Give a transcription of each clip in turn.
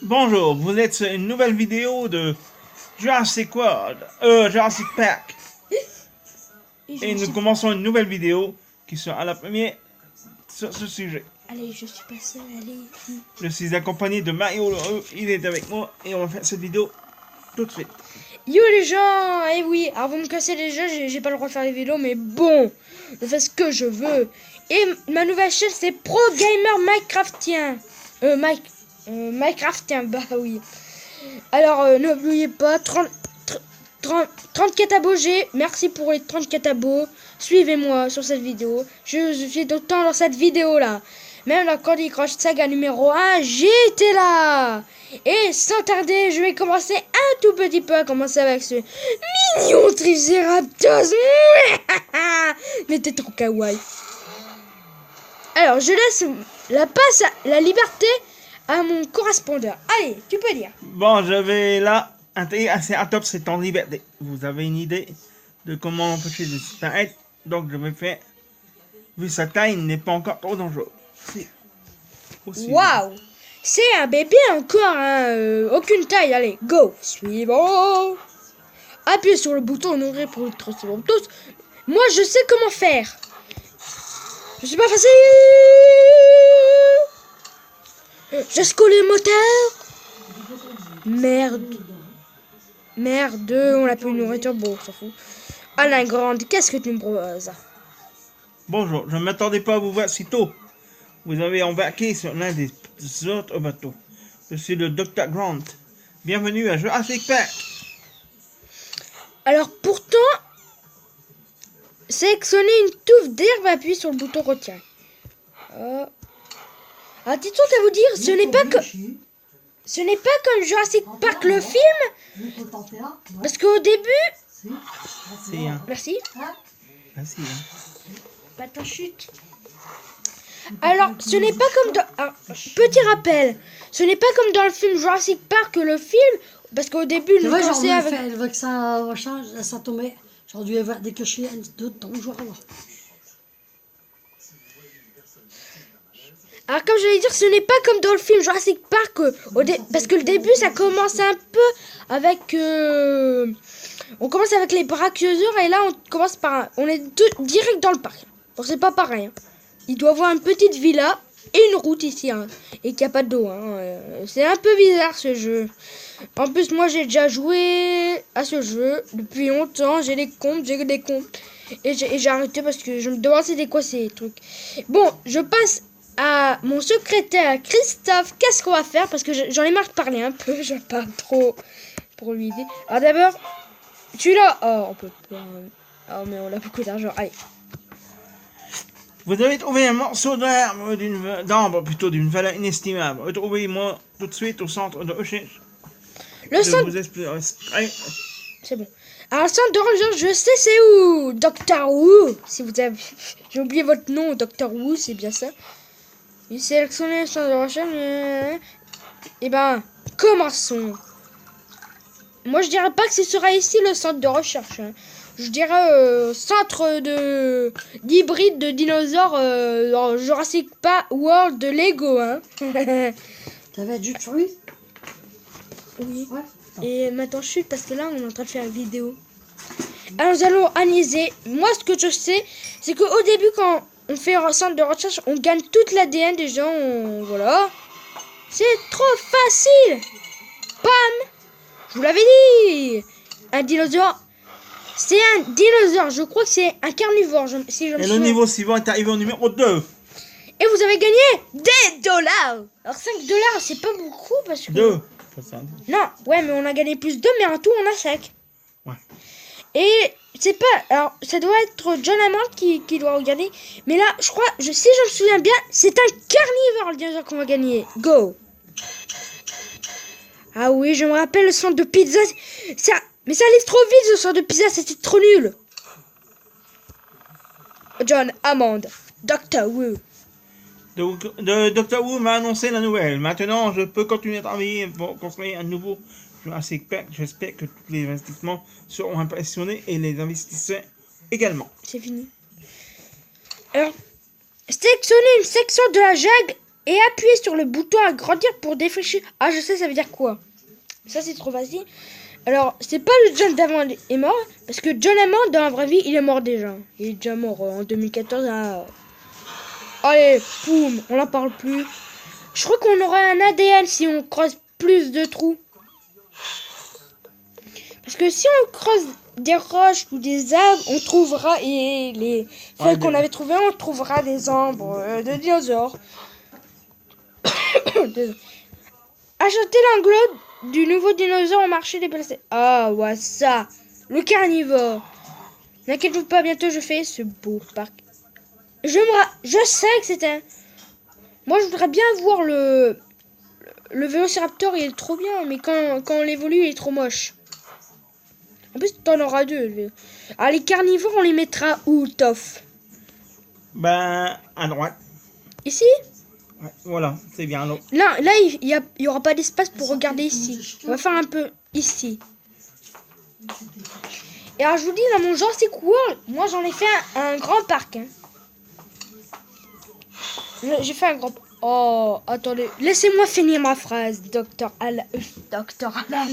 Bonjour, vous êtes sur une nouvelle vidéo de Jurassic World, Jurassic Park. Et nous commençons une nouvelle vidéo qui sera la première sur ce sujet. Allez, je suis pas seul, allez. Je suis accompagné de Mario Lheureux, il est avec moi et on va faire cette vidéo tout de suite. Yo les gens. Eh oui, alors vous me cassez déjà, j'ai pas le droit de faire des vidéos, mais bon, je fais ce que je veux. Et ma nouvelle chaîne c'est Pro Gamer Minecraftien. Minecraftien, bah oui. Alors n'oubliez pas, 34 abos j'ai. Merci pour les 34 abos. Suivez-moi sur cette vidéo. Je suis d'autant dans cette vidéo là. Même la Candy Crush Saga numéro 1, j'étais là. Et sans tarder, je vais commencer un tout petit peu à commencer avec ce mignon Triceratops. Mais t'es trop kawaii. Alors, je laisse la liberté à mon correspondant. Allez, tu peux dire. Bon, je vais là intégrer Triceratops est en liberté. Vous avez une idée de comment l'empêcher de disparaître? Donc je vais faire, vu sa taille, il n'est pas encore trop dangereux. Waouh! C'est un bébé encore, hein, aucune taille. Allez, go! Suivant! Appuyez sur le bouton en ouvrir pour le Triceratops. Moi, je sais comment faire. Je suis pas facile. Je secoue le moteur. Merde, on a plus de nourriture. Bon, on s'en fout. Alain Grande, qu'est-ce que tu me proposes? Bonjour, je ne m'attendais pas à vous voir si tôt. Vous avez embarqué sur l'un des autres bateaux. Je suis le Dr. Grant. Bienvenue à Jurassic Park. Alors pourtant, sélectionnez une touffe d'herbe, appuyez sur le bouton retien. Attention à vous dire, ce n'est pas comme Jurassic Park le film, parce qu'au début, merci. Merci. Pas ta chute. Alors, ce n'est pas comme dans... petit rappel, ce n'est pas comme dans le film Jurassic Park le film, parce qu'au début, C'est nous vrai, commençons avec... avec ça, machin, ça tombait. J'aurais dû avoir décoché d'autres temps, je vois. Alors, comme j'allais dire, ce n'est pas comme dans le film Jurassic Park, parce que le début, ça commence un peu avec... on commence avec les brachiosaures, et là, on est direct dans le parc. Donc, c'est pas pareil. Hein. Il doit avoir une petite villa et une route ici, hein, et qu'il n'y a pas d'eau. Hein. C'est un peu bizarre, ce jeu. En plus, moi, j'ai déjà joué à ce jeu depuis longtemps. J'ai des comptes. Et j'ai arrêté parce que je me demandais c'était quoi ces trucs. Bon, je passe à mon secrétaire Christophe. Qu'est-ce qu'on va faire? Parce que j'en ai marre de parler un peu. Je parle trop pour lui dire. Alors d'abord, tu l'as. Oh, on peut pas. Oh, mais on a beaucoup d'argent. Allez. Vous avez trouvé un morceau d'arbre plutôt d'une valeur inestimable. Retrouvez-moi tout de suite au centre de recherche. Le centre... C'est bon. Alors, le centre de recherche, je sais c'est où. Docteur Who. Si vous avez... J'ai oublié votre nom, Docteur Who, c'est bien ça. Il sélectionne le centre de recherche. Eh ben, commençons. Moi, je dirais pas que ce sera ici le centre de recherche. Hein. Je dirais centre d'hybride de dinosaures dans Jurassic Park World de Lego. Hein. T'avais du fruit? Oui. Ouais. Et maintenant chute parce que là on est en train de faire une vidéo. Alors nous allons analyser. Moi ce que je sais c'est qu'au début quand on fait un centre de recherche on gagne toute l'ADN des gens. Voilà. C'est trop facile. Pam. Je vous l'avais dit. Un dinosaure. C'est un dinosaure. Je crois que c'est un carnivore. Et le niveau suivant est arrivé au numéro 2. Et vous avez gagné des dollars. Alors 5 dollars c'est pas beaucoup parce que... 2. Non, ouais, mais on a gagné plus 2, mais en tout, on a 5. Ouais. Et c'est pas... Alors, ça doit être John Hammond qui doit regarder. Mais là, je crois, si je me souviens bien, c'est un carnivore, le dinosaure qu'on va gagner. Go. Ah oui, je me rappelle le centre de pizza. Mais ça allait trop vite, ce centre de pizza, c'était trop nul. John Hammond, Doctor Who. Donc, Dr. Who m'a annoncé la nouvelle. Maintenant, je peux continuer à travailler pour construire un nouveau Jurassic Park. J'espère que tous les investissements seront impressionnés et les investisseurs également. C'est fini. Alors, sélectionnez une section de la jungle Et appuyez sur le bouton agrandir pour défricher. Ah, je sais, ça veut dire quoi? Ça, c'est trop facile. Alors, c'est pas le John d'avant est mort, parce que John Hammond, dans la vraie vie, il est mort déjà. Il est déjà mort en 2014. Allez, boum, on n'en parle plus. Je crois qu'on aura un ADN si on creuse plus de trous. Parce que si on creuse des roches ou des arbres, on trouvera, et les feuilles qu'on avait trouvées, on trouvera des arbres de dinosaures. Achetez l'englobe du nouveau dinosaure au marché déplacé. Ah, ouais, ça. Le carnivore. N'inquiète-vous pas, bientôt je fais ce beau parc. Je sais que c'était... Moi, je voudrais bien voir le Vélociraptor, il est trop bien, mais quand on l'évolue, il est trop moche. En plus, t'en auras deux. Ah, les carnivores, on les mettra où, Toff? Ben, à droite. Ici? Ouais, voilà, c'est bien là. Là, il y aura pas d'espace pour regarder ici. On va faire un peu ici. Et alors, je vous dis, dans mon genre, c'est quoi? Moi, j'en ai fait un grand parc. Hein. J'ai fait un grand... Oh, attendez. Laissez-moi finir ma phrase, Docteur Alan. Docteur Alan.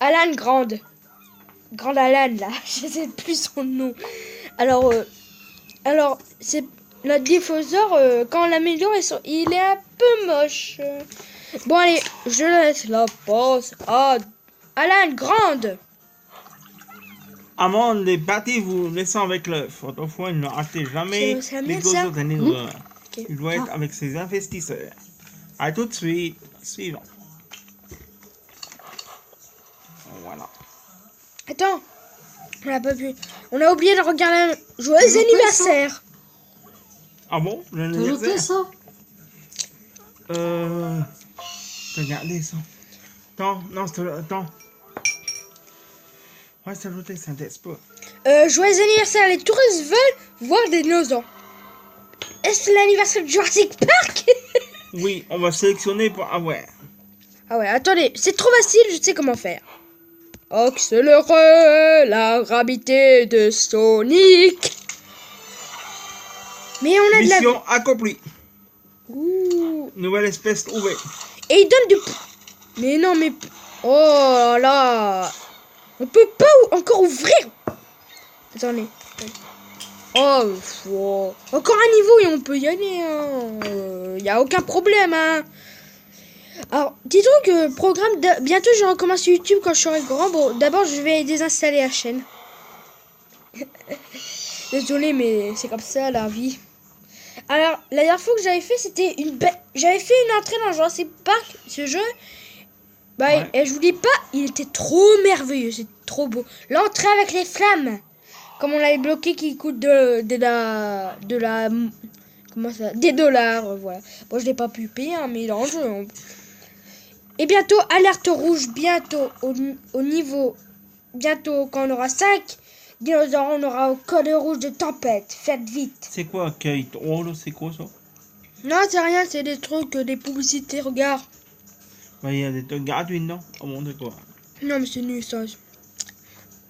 Alan Grande. Grande Alan, là. Je sais plus son nom. Alors, c'est... Notre diffuseur, quand on l'améliore, il est un peu moche. Bon, allez, je laisse la pause à Alan Grande. Avant de bâtir, vous laissez avec l'œuf. Autrefois, il ne achetait jamais C'est les bien ça. gozos d'année de l'heure. Ok. Il doit être avec ses investisseurs. A tout de suite. Suivant. Voilà. Attends, on n'a pas pu. On a oublié de regarder un joyeux T'as noté anniversaire. Ah bon? T'as noté L'anniversaire? ça? Regardez ça. Attends, non, attends. Ouais, c'est noté, ça n'intéresse pas. Joyeux anniversaire, les touristes veulent voir des dinosaures. Est-ce l'anniversaire de Jurassic Park? Oui, on va sélectionner pour avoir. Ah ouais, attendez, c'est trop facile, je sais comment faire. Accélérer la gravité de Sonic. Mais on a de la... Mission accomplie. Ouh. Nouvelle espèce trouvée. Et il donne du... Mais non, mais... Oh là. On peut pas encore ouvrir. Attendez. Oh, wow. Encore un niveau et on peut y aller. Hein. Y a aucun problème. Hein. Alors, dis-donc que programme... Bientôt, je recommence YouTube quand je serai grand. Bon, d'abord, je vais désinstaller la chaîne. Désolé, mais c'est comme ça, la vie. Alors, la dernière fois que j'avais fait, c'était j'avais fait une entrée dans Jurassic Park, ce jeu. Bah, Ouais. et je vous dis pas, il était trop merveilleux, c'est trop beau. L'entrée avec les flammes, comme on l'avait bloqué, qui coûte comment ça, des dollars, voilà. Bon, je l'ai pas pu payer, hein, mais dans le jeu. Et bientôt, alerte rouge, bientôt, au niveau, bientôt, quand on aura 5 dinosaures, on aura au code rouge de tempête. Faites vite. C'est quoi, Kate? Oh là, c'est quoi ça? Non, c'est rien, c'est des trucs, des publicités, regarde. Bah, il y a des trucs gratuits, non? Oh mon dieu, quoi. Non, mais c'est nul, ça.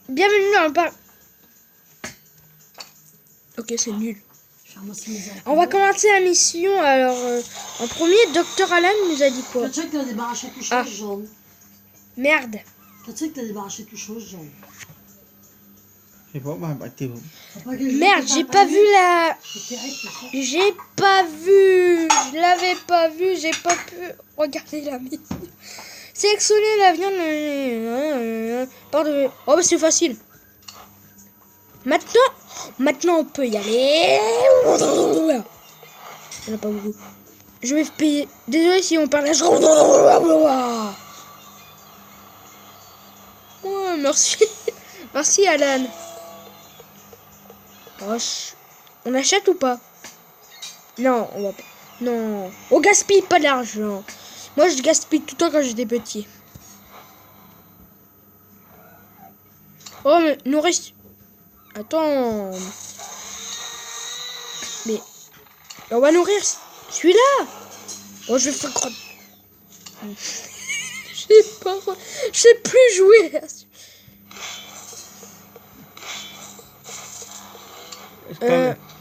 Bienvenue dans le parc. Ok, c'est nul. Je ramasse mes affaires. On va commencer la mission. Alors, en premier, Dr. Alan nous a dit quoi? Tu sais que t'as débarrassé tout Ah. chose jaune. Merde. Tu sais que t'as débarrassé tout chose jaune. Je sais pas, bah, t'es bon. Merde, j'ai pas vu la... J'ai pas vu. Je l'avais pas vu. J'ai pas pu regarder la mission. Sélectionner la viande. Pardon. Oh, bah, c'est facile. Maintenant, on peut y aller. Il n'y en a pas beaucoup. Je vais payer. Désolé si on parle. Oh, merci. Merci, Alan. Oh, on achète ou pas? Non, on va pas. Non. On gaspille pas d'argent. Moi, je gaspille tout le temps quand j'étais petit. Oh, mais nous reste... Attends. Mais... On va nourrir celui-là. Oh, je vais faire croire... Je sais plus jouer.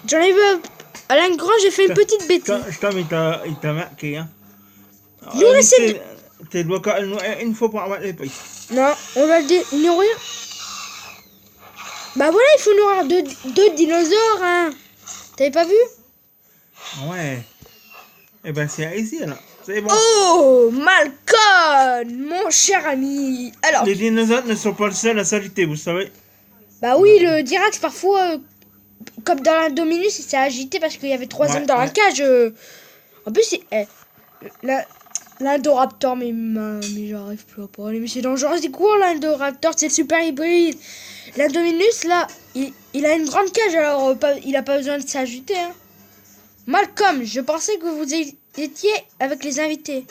J'en ai vu Alain Grand, j'ai fait une petite bêtise. Comme il t'a marqué, hein. Nous, essaie Tu dois quand même une fois pour avoir les prix. Non, on va le nourrir. Bah voilà, il faut nourrir deux dinosaures, hein. T'avais pas vu? Ouais. Eh ben, c'est ici, là. C'est bon. Oh, Malcolm, mon cher ami. Alors, Les dinosaures ne sont pas les seuls à s'agiter, vous savez. bah oui, le Dirax, parfois, comme dans l'Indominus, il s'est agité parce qu'il y avait 3 hommes dans la cage. En plus, l'Indoraptor, mais j'arrive plus à parler. Mais c'est dangereux, c'est quoi l'Indoraptor? C'est le super hybride. L'Indominus, là, il a une grande cage, alors il a pas besoin de s'agiter. Hein. Malcolm, je pensais que vous étiez avec les invités.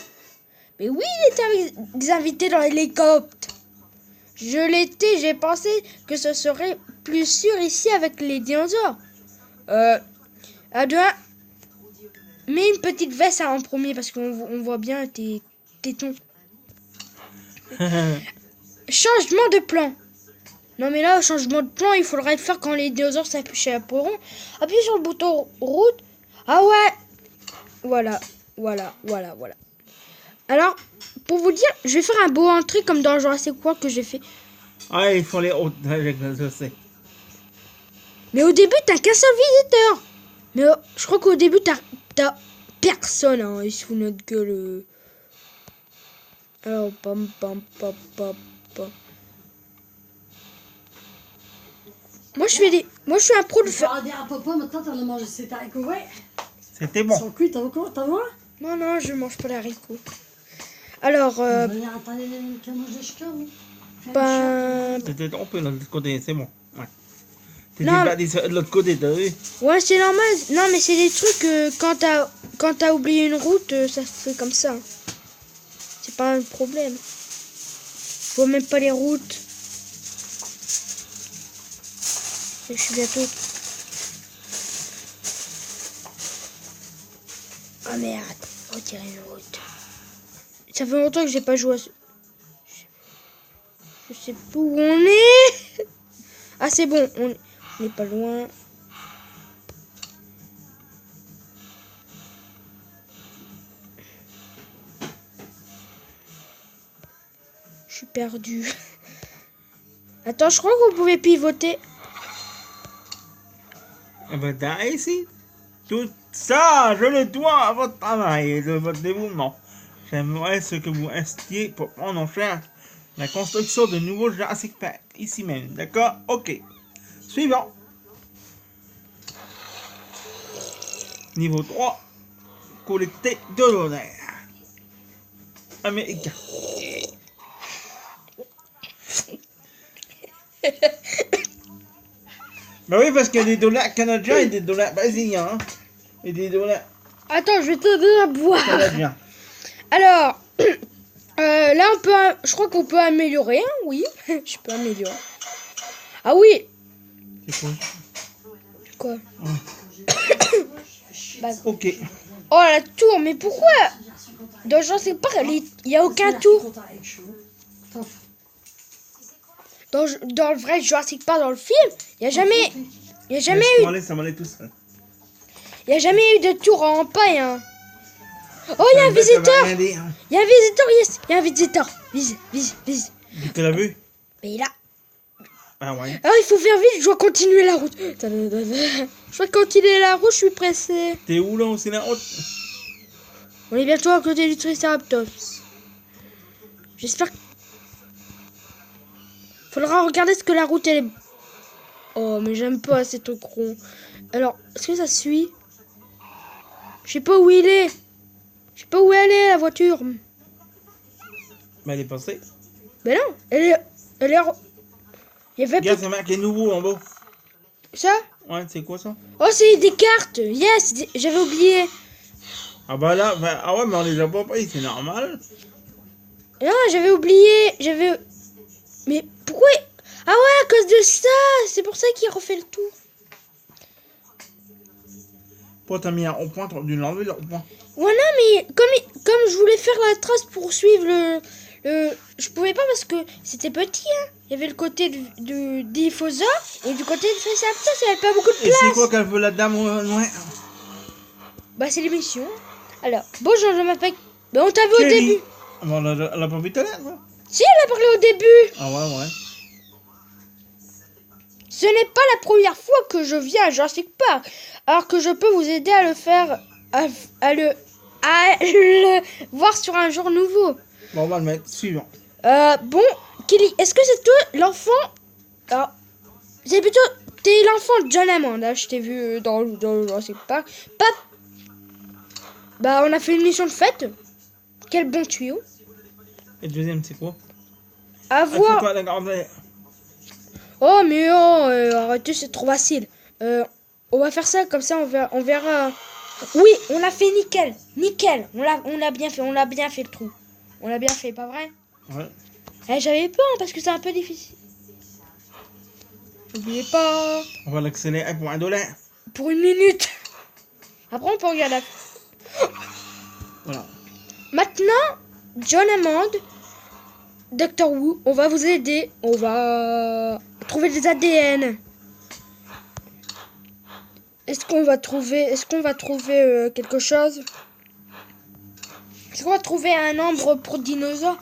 Mais oui, il était avec des invités dans l'hélicoptère. Je l'étais, j'ai pensé que ce serait plus sûr ici avec les dinosaures. À deux, mets une petite veste en premier parce qu'on voit bien tes tétons. Changement de plan. Non mais là, changement de plan, il faudrait le faire quand les dinosaures s'appuieront. Appuyez sur le bouton route. Ah ouais. Voilà. Alors, pour vous dire, je vais faire un beau entrée comme dans Jurassic World que j'ai fait. Ah, ils font les hautes, je sais. Mais au début, t'as qu'un seul visiteur. Mais je crois qu'au début, t'as personne. Hein, ils se foutent notre gueule. Alors, pam. Moi, je suis un pro de faire. Regardez à papa, maintenant, t'en as mangé ses haricots, ouais. C'était Ils bon. sont cuits, t'as vu quoi? T'as vu? Non, je mange pas d'haricots. Alors, C'était trompé de l'autre côté, c'est bon. Ouais. T'étais Non. pas dit de l'autre côté, t'as vu? ouais, c'est normal. Non, mais c'est des trucs quand t'as oublié une route, ça se fait comme ça. C'est pas un problème. Je vois même pas les routes. Et je suis bientôt. Oh merde, retirer une route. Ça fait longtemps que j'ai pas joué à ce. Je sais plus où on est. Ah, c'est bon, on n'est pas loin. Je suis perdu. Attends, je crois qu'on pouvait pivoter. Eh ben, t'as ici. Tout ça, je le dois à votre travail et de votre dévouement. J'aimerais ce que vous instiez pour prendre en charge la construction de nouveaux Jurassic Park, ici même. D'accord? Ok. Suivant. Niveau 3. Collecter de l'honneur. Américain. Bah oui, parce qu'il y a des dollars canadiens et des dollars brésiliens. Hein, et des dollars Attends, je vais te donner à boire. canadiens. Alors, là, je crois qu'on peut améliorer. Hein, oui, je peux améliorer. Ah oui. C'est quoi? Quoi? Bah, Ok. oh, la tour, mais pourquoi? Dans Jurassic Park, il n'y a aucun tour. Dans le vrai Jurassic Park, dans le film, il n'y a jamais Ça m'allait tout seul. il y a jamais eu de tour en paille. Hein. Oh, il y a un visiteur. Il y a un visiteur, yes. Il y a un visiteur. Vise. Tu l'as vu? Mais il a... Ah ouais. Ah, il faut faire vite, je dois continuer la route. Je dois continuer la route, je suis pressé. T'es où là? C'est la haute. On est bientôt à côté du Triceratops. J'espère que... Faudra regarder ce que la route elle est... Oh, mais j'aime pas ces trucs ronds. Alors, est-ce que ça suit? Je sais pas où il est. Je sais pas où elle est, la voiture. Mais elle est passée. Ben non, elle est... Il y avait Regarde, c'est marqué nouveau en bas. ça? Ouais, c'est quoi ça? Oh, c'est des cartes. Yes, j'avais oublié. Ah bah là, ah ouais, mais on les a pas pris, c'est normal. Non, j'avais oublié. Mais pourquoi... Ah ouais, à cause de ça. C'est pour ça qu'il refait le tour. Pourquoi t'as mis un rond-point, t'aurais dû l'enlever le rond-point. Voilà, mais comme je voulais faire la trace pour suivre le... Je pouvais pas parce que c'était petit, hein. Il y avait le côté du Dilophosaure et du côté du Triceratops, il n'y avait pas beaucoup de Et c'est place. quoi qu'elle veut la dame noire? Bah, c'est l'émission. Alors, bonjour, je m'appelle... Bah, on t'a vu au Kelly. début. Ah, bon, elle a pas vu tout à l'heure, quoi. Si, elle a parlé au début. Ah ouais. Ce n'est pas la première fois que je viens à Jurassic Park. Alors que je peux vous aider à le faire... à le voir sur un jour nouveau. Bon, on va le mettre. Suivant. Bon, Kelly, est-ce que c'est toi l'enfant... Alors, c'est plutôt... T'es l'enfant de John Hammond, hein, je t'ai vu dans Jurassic Park. Pas... Bah, on a fait une mission de fête. Quel bon tuyau. Et le deuxième, c'est quoi? À Il faut voir... pas la garder. Oh, mais oh, arrêtez, c'est trop facile. On va faire ça, comme ça, on verra. Oui, on l'a fait nickel. Nickel. On l'a bien fait, le trou. On l'a bien fait, pas vrai? Ouais. J'avais peur, parce que c'est un peu difficile. N'oubliez pas... On va l'accélérer pour $1. Pour 1 minute. Après, on peut regarder. Voilà. Maintenant, John Hammond, Dr. Wu, on va vous aider. On va trouver des ADN. Est-ce qu'on va trouver quelque chose? Est-ce qu'on va trouver un arbre pour dinosaures?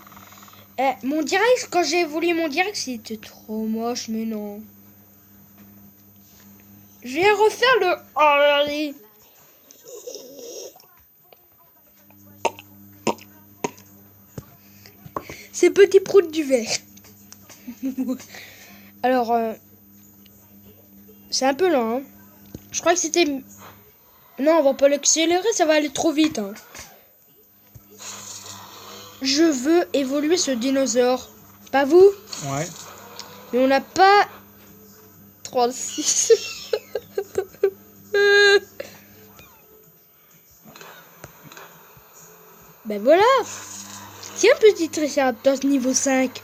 Mon direct, quand j'ai évolué mon direct, c'était trop moche, mais non. Je vais refaire le... Oh, regardez. Ces petits proutes du verre. Alors, c'est un peu lent, hein. Je crois que c'était... Non, on va pas l'accélérer, ça va aller trop vite, hein. Je veux évoluer ce dinosaure. Pas vous? Ouais. Mais on n'a pas... 36. Ben voilà. Tiens, petit Triceratops niveau 5.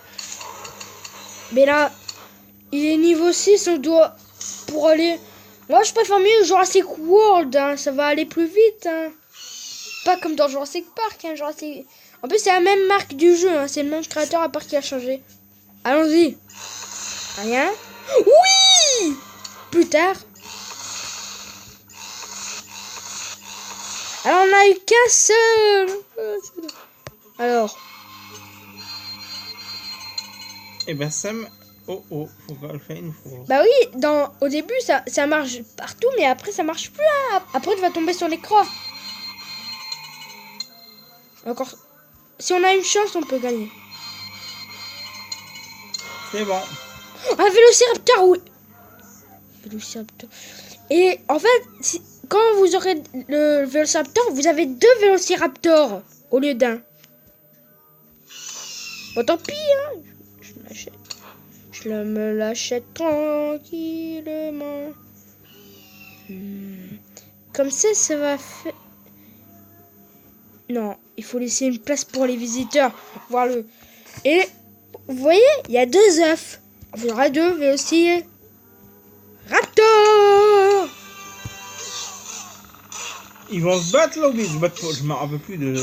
Mais là, il est niveau 6, on doit... Pour aller... Moi, je préfère mieux Jurassic World, hein. Ça va aller plus vite, hein. Pas comme dans Jurassic Park, hein. Jurassic... En plus, c'est la même marque du jeu, hein. C'est le même créateur, à part qu'il a changé. Allons-y. Rien. Oui! Plus tard. Alors, on a eu qu'un seul. Alors. Et ben Sam, faut qu'on le fasse une fois. Bah oui, au début, ça marche partout, mais après, ça marche plus. Hein. Après, tu vas tomber sur l'écran. Encore. Si on a une chance, on peut gagner. C'est bon. Un vélociraptor, oui. Vélociraptor. Et en fait, quand vous aurez le vélociraptor, vous avez 2 vélociraptors au lieu d'un. Bon, tant pis, hein. Je l'achète. Je me l'achète tranquillement. Comme ça va faire... Non, il faut laisser une place pour les visiteurs. Voir le... Et vous voyez, il y a 2 œufs. Il y aura 2 vélociraptors. Ils vont se battre là ou ils se battent pas? Je m'en rappelle plus de...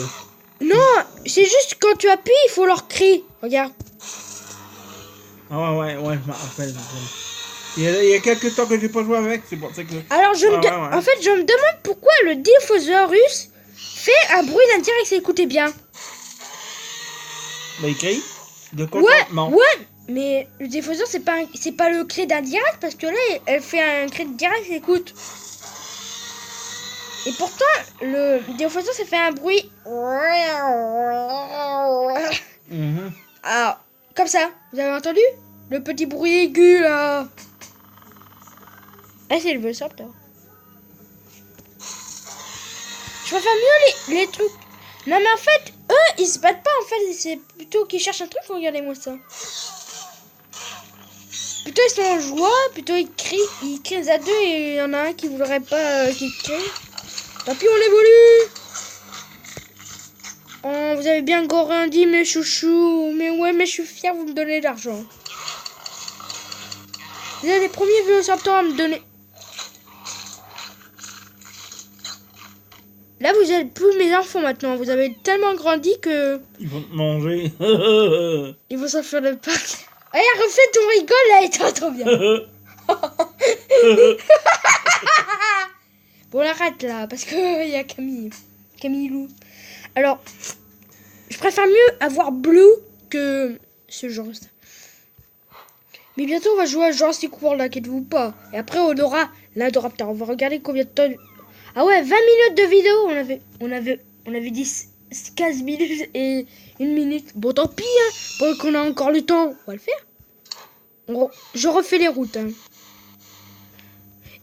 Non, c'est juste quand tu appuies, il faut leur crier. Regarde. Ah ouais, je m'en rappelle. Il y a quelques temps que j'ai pas joué avec, c'est pour ça que... Alors, Ouais. en fait, je me demande pourquoi le Dilophosaurus fait un bruit d'un T-Rex. Écoutez bien. Bah il crie. De quoi? Ouais, Non. ouais. Mais le Dilophosaurus, c'est pas le cri d'un T-Rex parce que là, elle fait un cri de T-Rex. Écoute. Et pourtant, le Dilophosaurus, ça fait un bruit. Ah, comme ça. Vous avez entendu? Le petit bruit aigu là. Ah, c'est le Velociraptor. Je préfère mieux les trucs. Non, mais en fait, eux, ils se battent pas. En fait, c'est plutôt qu'ils cherchent un truc. Regardez-moi ça. Plutôt, ils sont en joie. Plutôt, ils crient à 2 et il y en a un qui voudrait pas qu'ils crient. Tant pis, on évolue. Oh, vous avez bien grandi, mes chouchous. Mais ouais, mais je suis fière, vous me donnez de l'argent. Vous êtes les premiers vélociraptors à me donner. Là, vous êtes plus mes enfants maintenant. Vous avez tellement grandi que... Ils vont te manger. Ils vont s'enfuir le parc. Allez, refais ton rigole là, et toi, trop bien. Bon, on arrête là, parce que il y a Camille. Camille Lou. Alors, je préfère mieux avoir Blue que ce genre. Mais bientôt, on va jouer à Jurassic World, inquiétez-vous pas. Et après, on aura l'Indoraptor. On va regarder combien de temps... Ah ouais, 20 minutes de vidéo. On avait dit 15 minutes et 1 minute. Bon, tant pis, hein. Pendant qu'on a encore le temps, on va le faire. Je refais les routes. Hein.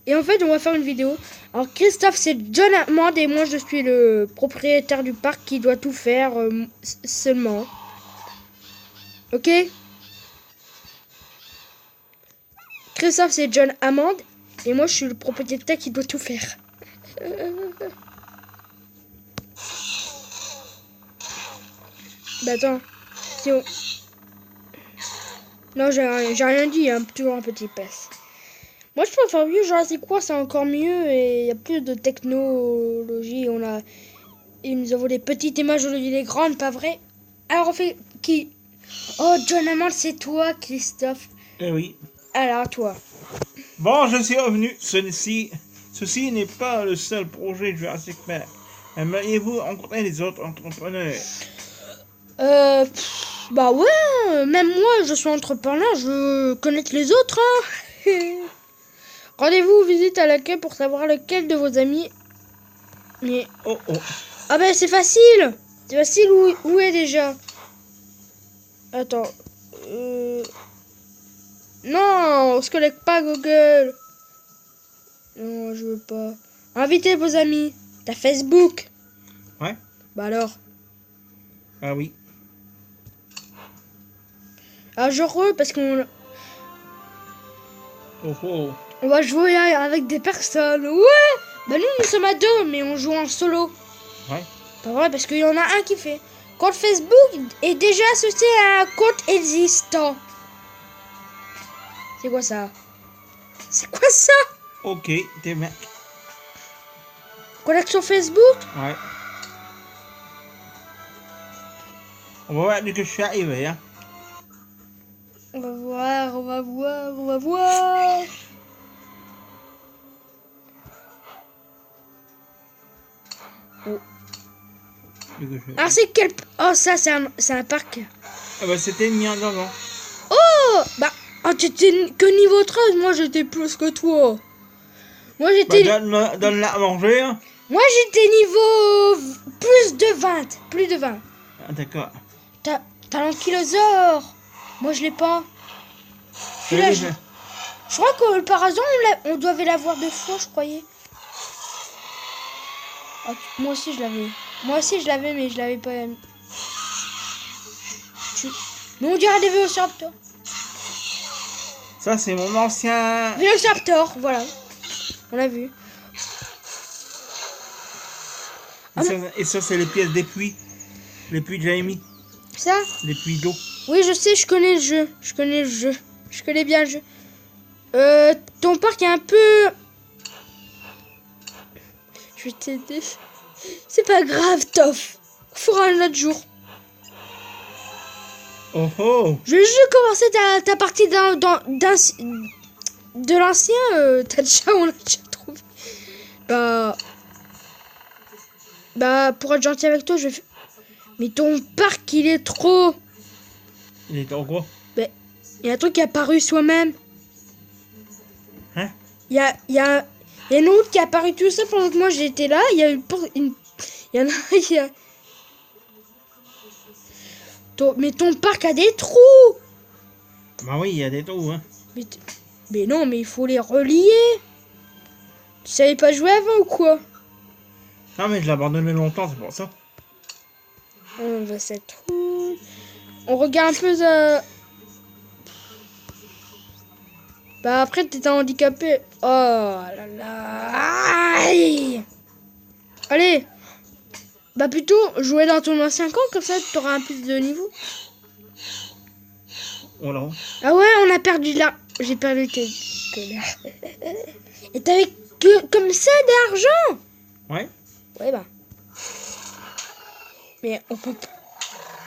Et en fait, on va faire une vidéo. Alors, Christophe, c'est John Hammond et moi, je suis le propriétaire du parc qui doit tout faire seulement. Ok? Christophe, c'est John Hammond et moi, je suis le propriétaire qui doit tout faire. Bah attends. Non, j'ai rien dit, hein, toujours un petit passe. Moi, je préfère mieux Jurassic World, c'est encore mieux et il y a plus de technologie. Et nous avons des petites images au lieu des grandes, pas vrai? Alors, on fait qui? Oh, John Hammond, c'est toi, Christophe. Eh oui. Alors, toi. Bon, je suis revenu. Ceci n'est pas le seul projet Jurassic Park. Aimeriez-vous rencontrer les autres entrepreneurs? Bah ouais, même moi, je suis entrepreneur, je veux connaître les autres, hein. Rendez-vous visite à l'accueil pour savoir lequel de vos amis. Mais... Oh oh. Ah ben c'est facile. C'est facile, où est déjà? Attends. Non, on se connecte pas Google. Non, je veux pas. Invitez vos amis. T'as Facebook? Ouais. Bah alors. Ah oui. Ah je parce qu'on... Oh oh. On va jouer avec des personnes. Ouais. Bah nous sommes à 2, mais on joue en solo. Ouais. Pas vrai, parce qu'il y en a un qui fait. Compte Facebook est déjà associé à un compte existant. C'est quoi ça? C'est quoi ça? Ok, t'es mec. Connexion Facebook? Ouais. On va voir dès que je suis arrivé, hein. On va voir, on va voir, on va voir. Oh. Dès que je suis... Ah, c'est quel... Oh, ça, c'est un parc. Ah bah c'était mis en avant. Oh, bah, oh, t'étais que niveau 13, moi j'étais plus que toi. Moi j'étais... Bah, donne-la à manger, hein. Moi j'étais niveau plus de 20. Plus de 20. Ah d'accord. T'as l'ankylosaure. Moi je l'ai pas. Puis là, je crois que par hasard on devait l'avoir 2 fois, je croyais. Oh, moi aussi je l'avais. Moi aussi je l'avais, mais je l'avais pas. Mais on dirait des Vélociraptors. Ça c'est mon ancien... Vélociraptor, voilà. On l'a vu. Et ça c'est les pièces des puits. Les puits de Jamie. Ça? Les puits d'eau. Oui, je sais, je connais le jeu. Je connais le jeu. Je connais bien le jeu. Ton parc est un peu... Je vais t'aider. C'est pas grave, Toff. On fera un autre jour. Oh oh. Je vais juste commencer ta partie de l'ancien. On l'a déjà trouvé. Bah, pour être gentil avec toi, je vais... Mais ton parc, il est trop... Il est en quoi? Ben, il y a un truc qui est apparu soi-même. Hein? Il y a une route qui est apparue tout ça pendant que moi j'étais là. Il y a il y en a... Mais ton parc a des trous. Bah oui, il y a des trous, hein. Mais non, mais il faut les relier. Tu savais pas jouer avant ou quoi? Non mais je l'ai abandonné longtemps, c'est pour ça. On va cette route. On regarde un peu... Bah après t'étais handicapé. Oh là là. Aïe. Allez. Bah plutôt jouer dans ton ancien camp, comme ça t'auras un plus de niveau. Oh là. Ah ouais, on a perdu là. J'ai perdu tes connards. Et t'avais que comme ça d'argent. Ouais. Ouais bah. Mais on peut pas.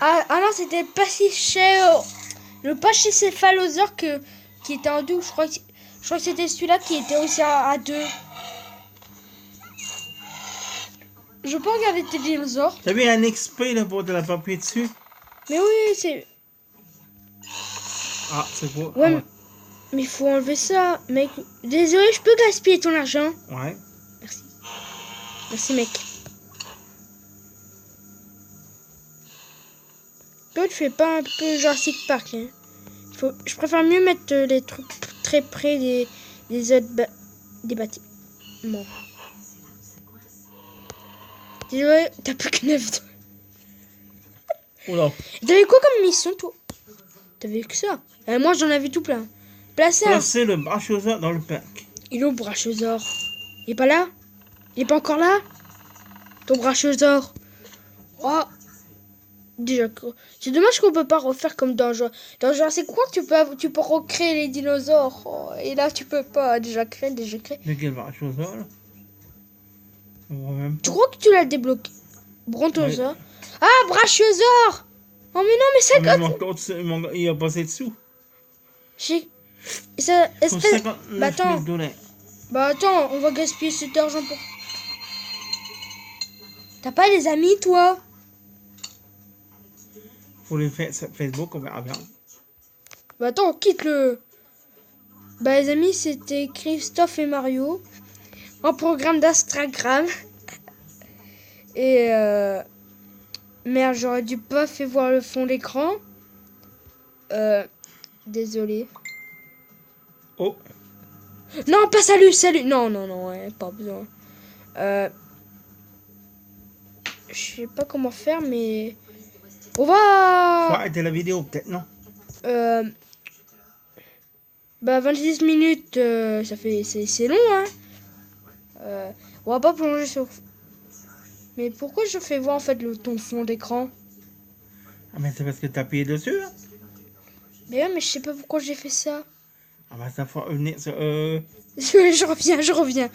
Ah non, c'était pas si cher. Le pachycéphalosaure qui était en 2. Je crois que c'était celui-là qui était aussi à 2. Je peux regarder tes dinosaures. T'as vu un XP là pour de la papier dessus? Mais oui, c'est... Ah, c'est beau. Ouais, mais il faut enlever ça, mec. Désolé, je peux gaspiller ton argent. Ouais. Merci. Merci, mec. Toi, tu fais pas un peu Jurassic Park, hein. Je préfère mieux mettre les trucs très près des autres des bâtiments. Désolé, t'as plus que 9 doigts. Oula. T'avais quoi comme mission, toi? T'avais que ça. Moi, j'en avais tout plein. Placer un... Placer le brachiosaure dans le parc. Il est où, brachiosaure? Il est pas là? Il est pas encore là? Ton brachiosaure. Oh. Déjà, c'est dommage qu'on peut pas refaire comme dans Jurassic World, tu peux recréer les dinosaures. Oh, et là, tu peux pas déjà créer. De quel brachiosaure là? On voit même Tu pas. crois que tu l'as débloqué? Brontosaure. Ah, brachiosaure! Oh, mais non, mais ça... Ah, mais il a passé dessous. Ça, Pour espèce... 59 Bah, attends. 000 $. Bah, attends, on va gaspiller cet argent pour... T'as pas des amis, toi? Pour les Facebook, on verra bien. Bah, attends, on quitte le... Bah, les amis, c'était Christophe et Mario. En programme d'Instagram. Et merde, j'aurais dû pas fait voir le fond d'écran. Désolé. Oh. Non, pas salut. Non, ouais, pas besoin. Je sais pas comment faire, mais... On Faut va... arrêter la vidéo, peut-être, non? Bah, 26 minutes, ça fait... C'est long, hein. On va pas plonger sur... Mais pourquoi je fais voir, en fait, ton fond d'écran? Ah, mais c'est parce que t'as appuyé dessus, hein? Mais ouais, mais je sais pas pourquoi j'ai fait ça. Ah, bah, ça faut revenir sur... Je reviens.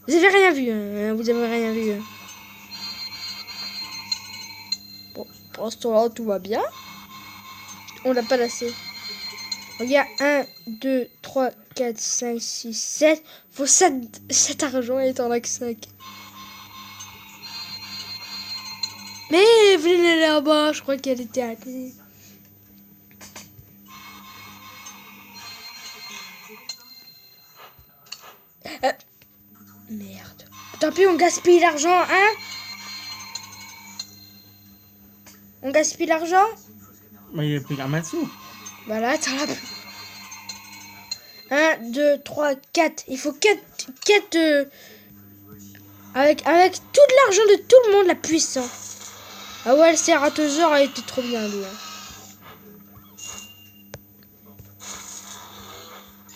Vous avez rien vu, hein. Vous avez rien vu. Hein. Bon, pour l'instant, tout va bien. On l'a pas lassé. Regarde, 1, 2, 3, 4, 5, 6, 7. Faut 7 argent et t'en as que 5. Mais venez là-bas, je crois qu'elle était arrêtée. Merde. Tant pis, on gaspille l'argent, hein? On gaspille l'argent? Mais il a plus la main dessous. Voilà, t'en as plus. 1, 2, 3, 4. Il faut 4... avec tout l'argent de tout le monde, la puissance. Ah ouais, le Ceratosaure a été trop bien, lui. Hein.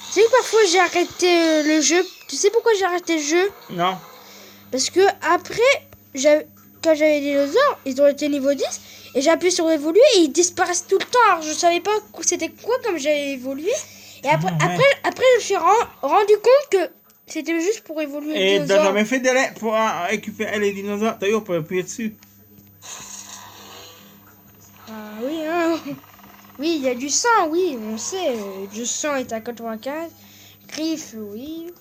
Tu sais que parfois j'ai arrêté le jeu. Tu sais pourquoi j'ai arrêté le jeu? Non. Parce que après, quand j'avais des dinosaures, ils ont été niveau 10. Et j'ai appuyé sur évoluer et ils disparaissent tout le temps. Alors je savais pas c'était quoi comme j'avais évolué. Et après, après je me suis rendu compte que c'était juste pour évoluer les Et t'as dinosaures. jamais fait délai pour récupérer les dinosaures? D'ailleurs, on peut appuyer dessus. Ah oui, hein. Oui, il y a du sang, oui, on sait. Du sang est à 95. Griffes, oui.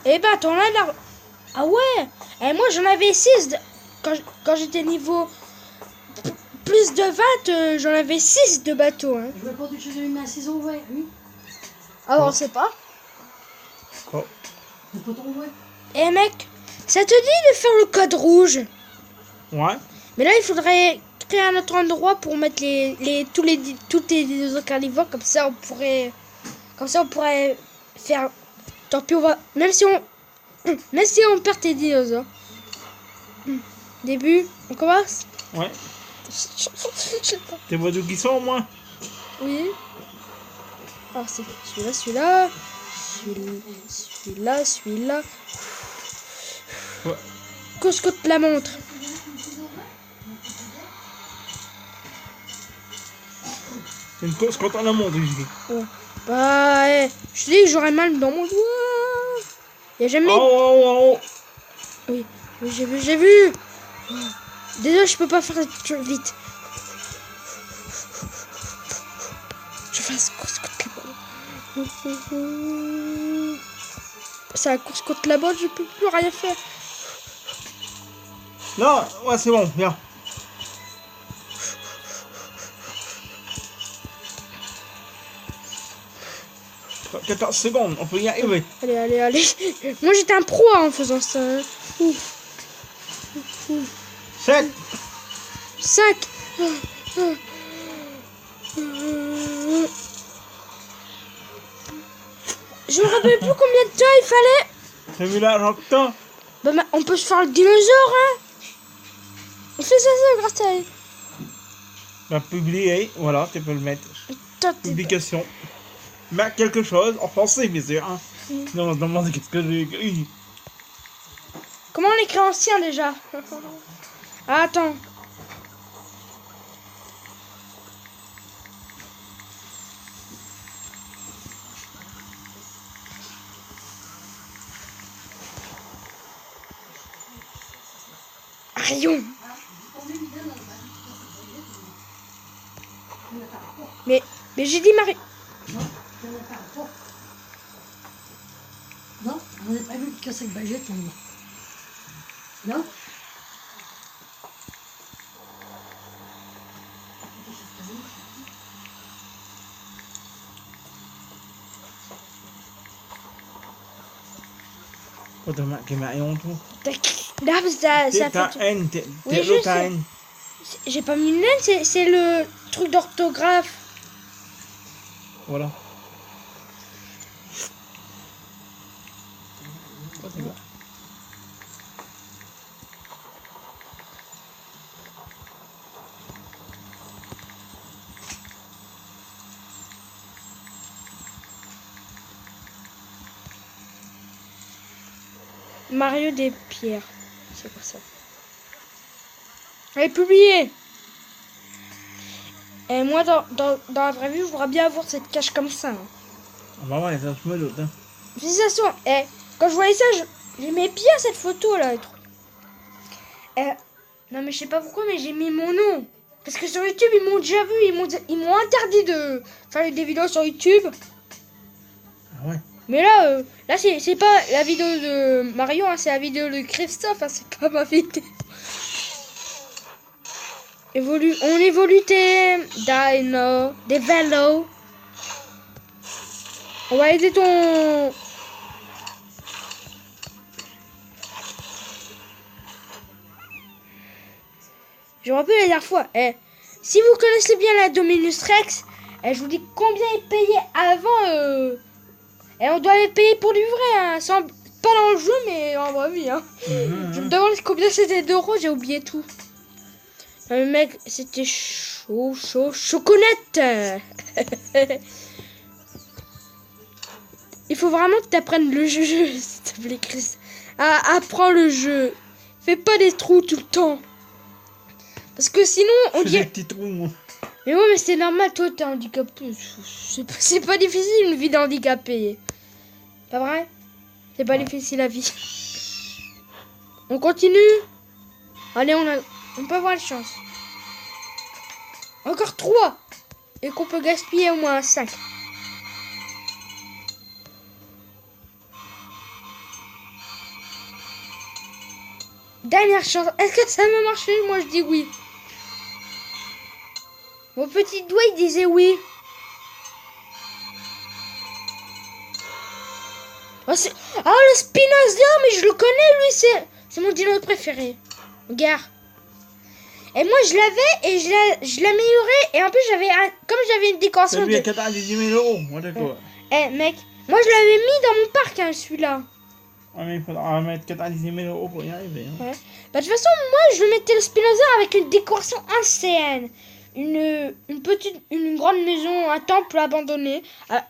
Eh ben, t'en as là. Ah ouais. Et moi, j'en avais 6. Quand j'étais niveau plus de 20, j'en avais 6 de bateaux. Hein. Je voulais pas que tu aies la saison ouverte, oui. Ah, on sait pas. Oh. Le poton ouvert. Eh mec, ça te dit de faire le code rouge? Ouais. Mais là, il faudrait créer un autre endroit pour mettre tous les dinosaures carnivores. Comme ça, on pourrait faire... Tant pis, on va... Même si on perd tes dinosaures. Début, on commence? Ouais. Tu vois d'où qu'ils sont, au moins? Oui. Alors, c'est celui-là. Celui-là. Ouais. Coscote la montre. C'est une cause quand on a monté, je dis. Ouais. Bah, je te dis que j'aurais mal dans mon doigt. Y'a jamais... Oh. Oui, j'ai vu. Oh. Désolé, je peux pas faire vite. Je fais un scout. c'est la course contre la botte, je peux plus rien faire. Non, ouais, c'est bon, viens. « 14 secondes, on peut y arriver. » Allez, allez, allez. Moi, j'étais un pro en faisant ça. Ouf. 7. 5. Je me rappelle plus combien de temps il fallait. T'as vu l'argent que t'as? Bah, on peut se faire le dinosaure, hein. On fait ça grâce à elle. Bah, publier, voilà, tu peux le mettre. Toi, Publication. Mais quelque chose, en français, bien sûr. Hein. Non, on se demande qu'est-ce que j'ai écrit. Comment on écrit ancien déjà? Ah, attends. Rayon. Mais j'ai dit Marie. Non, on n'a pas vu que c'est que baguette là. Non? Quoi, t'as marqué Marion, toi? Là, ça T'es ta fait. N, t'es Oui, je l'autre sais. N. J'ai pas mis une laine, c'est le truc d'orthographe. Voilà. C'est bon. Mario des pierres. C'est quoi ça? Allez, publié. Et moi, dans la vraie vie, je voudrais bien avoir cette cache comme ça. Hein. Ah bah ouais, ça se me doute. Hein. Félicitations. Quand je voyais ça, j'aimais bien cette photo là. Non mais je sais pas pourquoi, mais j'ai mis mon nom. Parce que sur YouTube, ils m'ont déjà vu. Ils m'ont interdit de faire des vidéos sur YouTube. Ah ouais. Mais là, c'est pas la vidéo de Marion, hein, c'est la vidéo de Christophe, hein, c'est pas ma vidéo. On évolue des dino, des vélos. On va aider ton... Je me rappelle la dernière fois, si vous connaissez bien la Dominus Rex, je vous dis combien il payait avant... Et on doit les payer pour du vrai, hein, pas dans le jeu, mais en vraie vie. Hein. Je me demande combien c'était d'euros, j'ai oublié tout. Le mec, c'était chocolat. Il faut vraiment que tu apprennes le jeu, s'il te plaît, Chris. Apprends le jeu. Fais pas des trous tout le temps. Parce que sinon, on dit... dit... des petits trous, moi. Mais ouais, mais c'est normal, toi, t'es handicapé. C'est pas difficile, une vie d'handicapé. Pas vrai? C'est pas difficile, la vie. On continue? Allez, on peut avoir la chance. Encore 3. Et qu'on peut gaspiller au moins 5. Dernière chance. Est-ce que ça va marcher? Moi, je dis oui. Mon petit doigt, il disait oui. Oh, le Spinosaur, mais je le connais, lui, c'est mon dino préféré. Regarde. Et moi, je l'avais et je l'améliorais. Et en plus, comme j'avais une décoration de... 98 000 €, moi d'accord. Mec, moi, je l'avais mis dans mon parc, hein, celui-là. Ouais, mais il faudra mettre 98 000 € pour y arriver. Hein. Ouais. Bah, de toute façon, moi, je mettais le Spinosaur avec une décoration ancienne. Une grande maison, un temple abandonné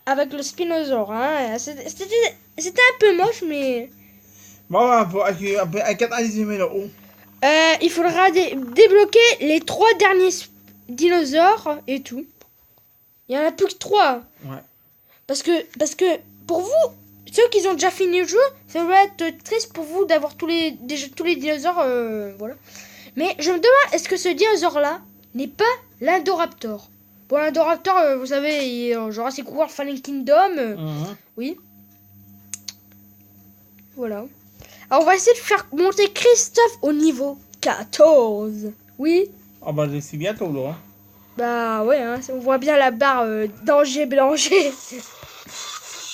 avec le Spinosaur. Hein. C'était un peu moche, mais... Bon, à 98 000 €. Il faudra débloquer les 3 derniers dinosaures et tout. Il y en a plus que 3. Ouais. Parce que pour vous, ceux qui ont déjà fini le jeu, ça va être triste pour vous d'avoir tous les dinosaures. Voilà. Mais je me demande, est-ce que ce dinosaure-là n'est pas l'Indoraptor? Bon, l'Indoraptor, vous savez, il est en Jurassic World Fallen Kingdom. Oui. Voilà. Alors on va essayer de faire monter Christophe au niveau 14. Oui. Ah bah c'est bientôt là. Hein. Bah ouais, hein, on voit bien la barre danger danger.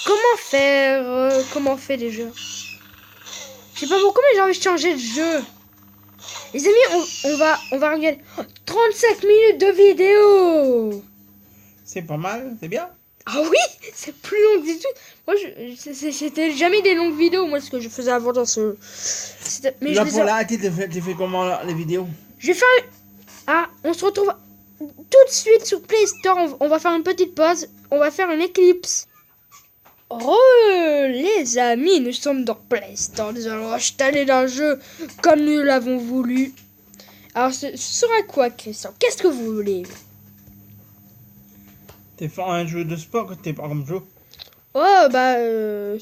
Comment faire les jeux? Je sais pas pourquoi mais j'ai envie de changer de jeu. Les amis, on va regarder 35 minutes de vidéo. C'est pas mal, c'est bien. Ah oui, c'est plus long que tout. Moi, c'était jamais des longues vidéos, moi, ce que je faisais avant dans ce... Mais Là je pour la t'as fait comment là, les vidéos? Je vais faire... Ah, on se retrouve tout de suite sur Play Store. On va faire une petite pause. On va faire une éclipse. Les amis, nous sommes dans Play Store. Nous allons installer un jeu comme nous l'avons voulu. Alors, ce sera quoi, Christian? Qu'est-ce que vous voulez? T'es fait un jeu de sport que t'es pas comme jeu. Oh, bah,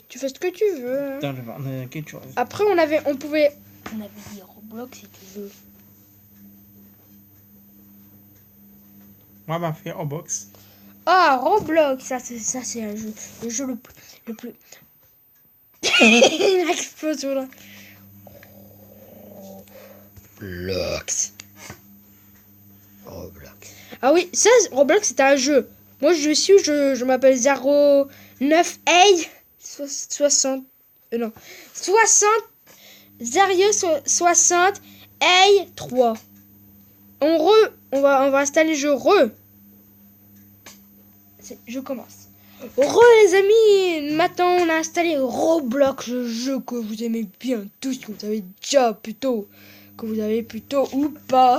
tu fais ce que tu veux. Hein. Attends, je vais prendre quelque chose. Après, on avait dit Roblox si tu veux. Moi, m'a fait Roblox. Ah, Roblox, ça c'est un jeu, le jeu le plus... Une explosion là. Roblox. Ah oui, ça, Roblox c'est un jeu. Moi je m'appelle 09A 60... non. 60... 60 A3. On va installer le jeu Je commence. Les amis, maintenant on a installé Roblox, le jeu que vous aimez bien tous, que vous avez déjà plutôt, ou pas.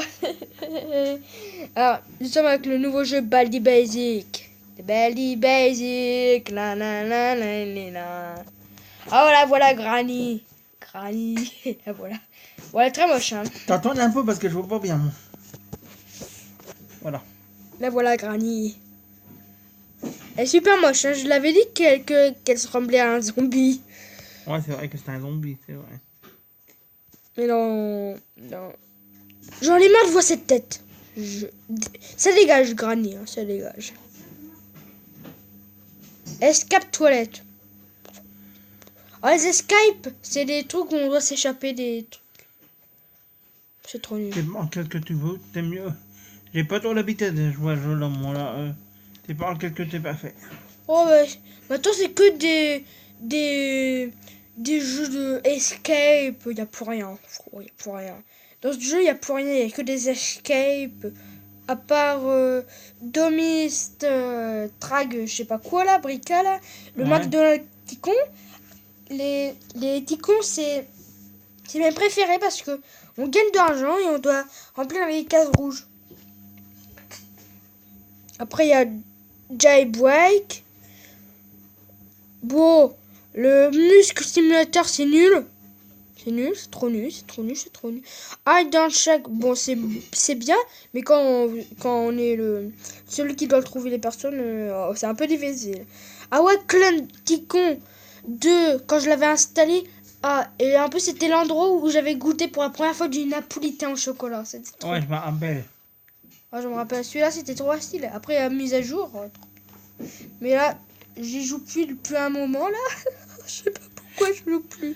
Alors, nous sommes avec le nouveau jeu Baldi Basic. Baldi Basic, la la la la la la. Oh voilà Granny. Voilà. Voilà, très moche hein. T'attends un peu parce que je vois pas bien. Moi. Voilà. Là voilà Granny. Elle est super moche, hein. Je l'avais dit qu'elle se ressemblait à un zombie. Ouais, c'est vrai que c'est un zombie, c'est vrai. Mais non. J'en ai marre de voir cette tête. Ça dégage, Granny, hein, ça dégage. Escape toilette. Oh, les escapes, c'est des trucs où on doit s'échapper des trucs. C'est trop nul. T'es en quel que tu veux, t'es mieux. J'ai pas trop l'habitude de jouer à ce jeu-là, moi, là. T'es pas en quel que t'es pas fait. Oh, ouais. Maintenant, c'est que des jeux de escape. Il n'y a plus rien. Il y a plus rien. Dans ce jeu, il n'y a plus rien. Il n'y a que des escapes. À part Domist, Trag, je sais pas quoi là, Brica là. Le Ouais. McDonald's Ticon. Les Ticons, c'est mes préférés parce que on gagne de l'argent et on doit remplir les cases rouges. Après, il y a Jailbreak. Bon, le Muscle Simulator, c'est nul. C'est trop nul. Hide and Shack, bon, c'est bien, mais quand on est celui qui doit trouver les personnes, c'est un peu difficile. Ah ouais, Clan Ticon 2, quand je l'avais installé, et un peu c'était l'endroit où j'avais goûté pour la première fois du napolitain au chocolat. C'était trop... Ouais, je me rappelle. Ah, je me rappelle, celui-là c'était trop facile. Après, la mise à jour. Mais là, j'y joue plus un moment là. Je sais pas pourquoi je joue plus.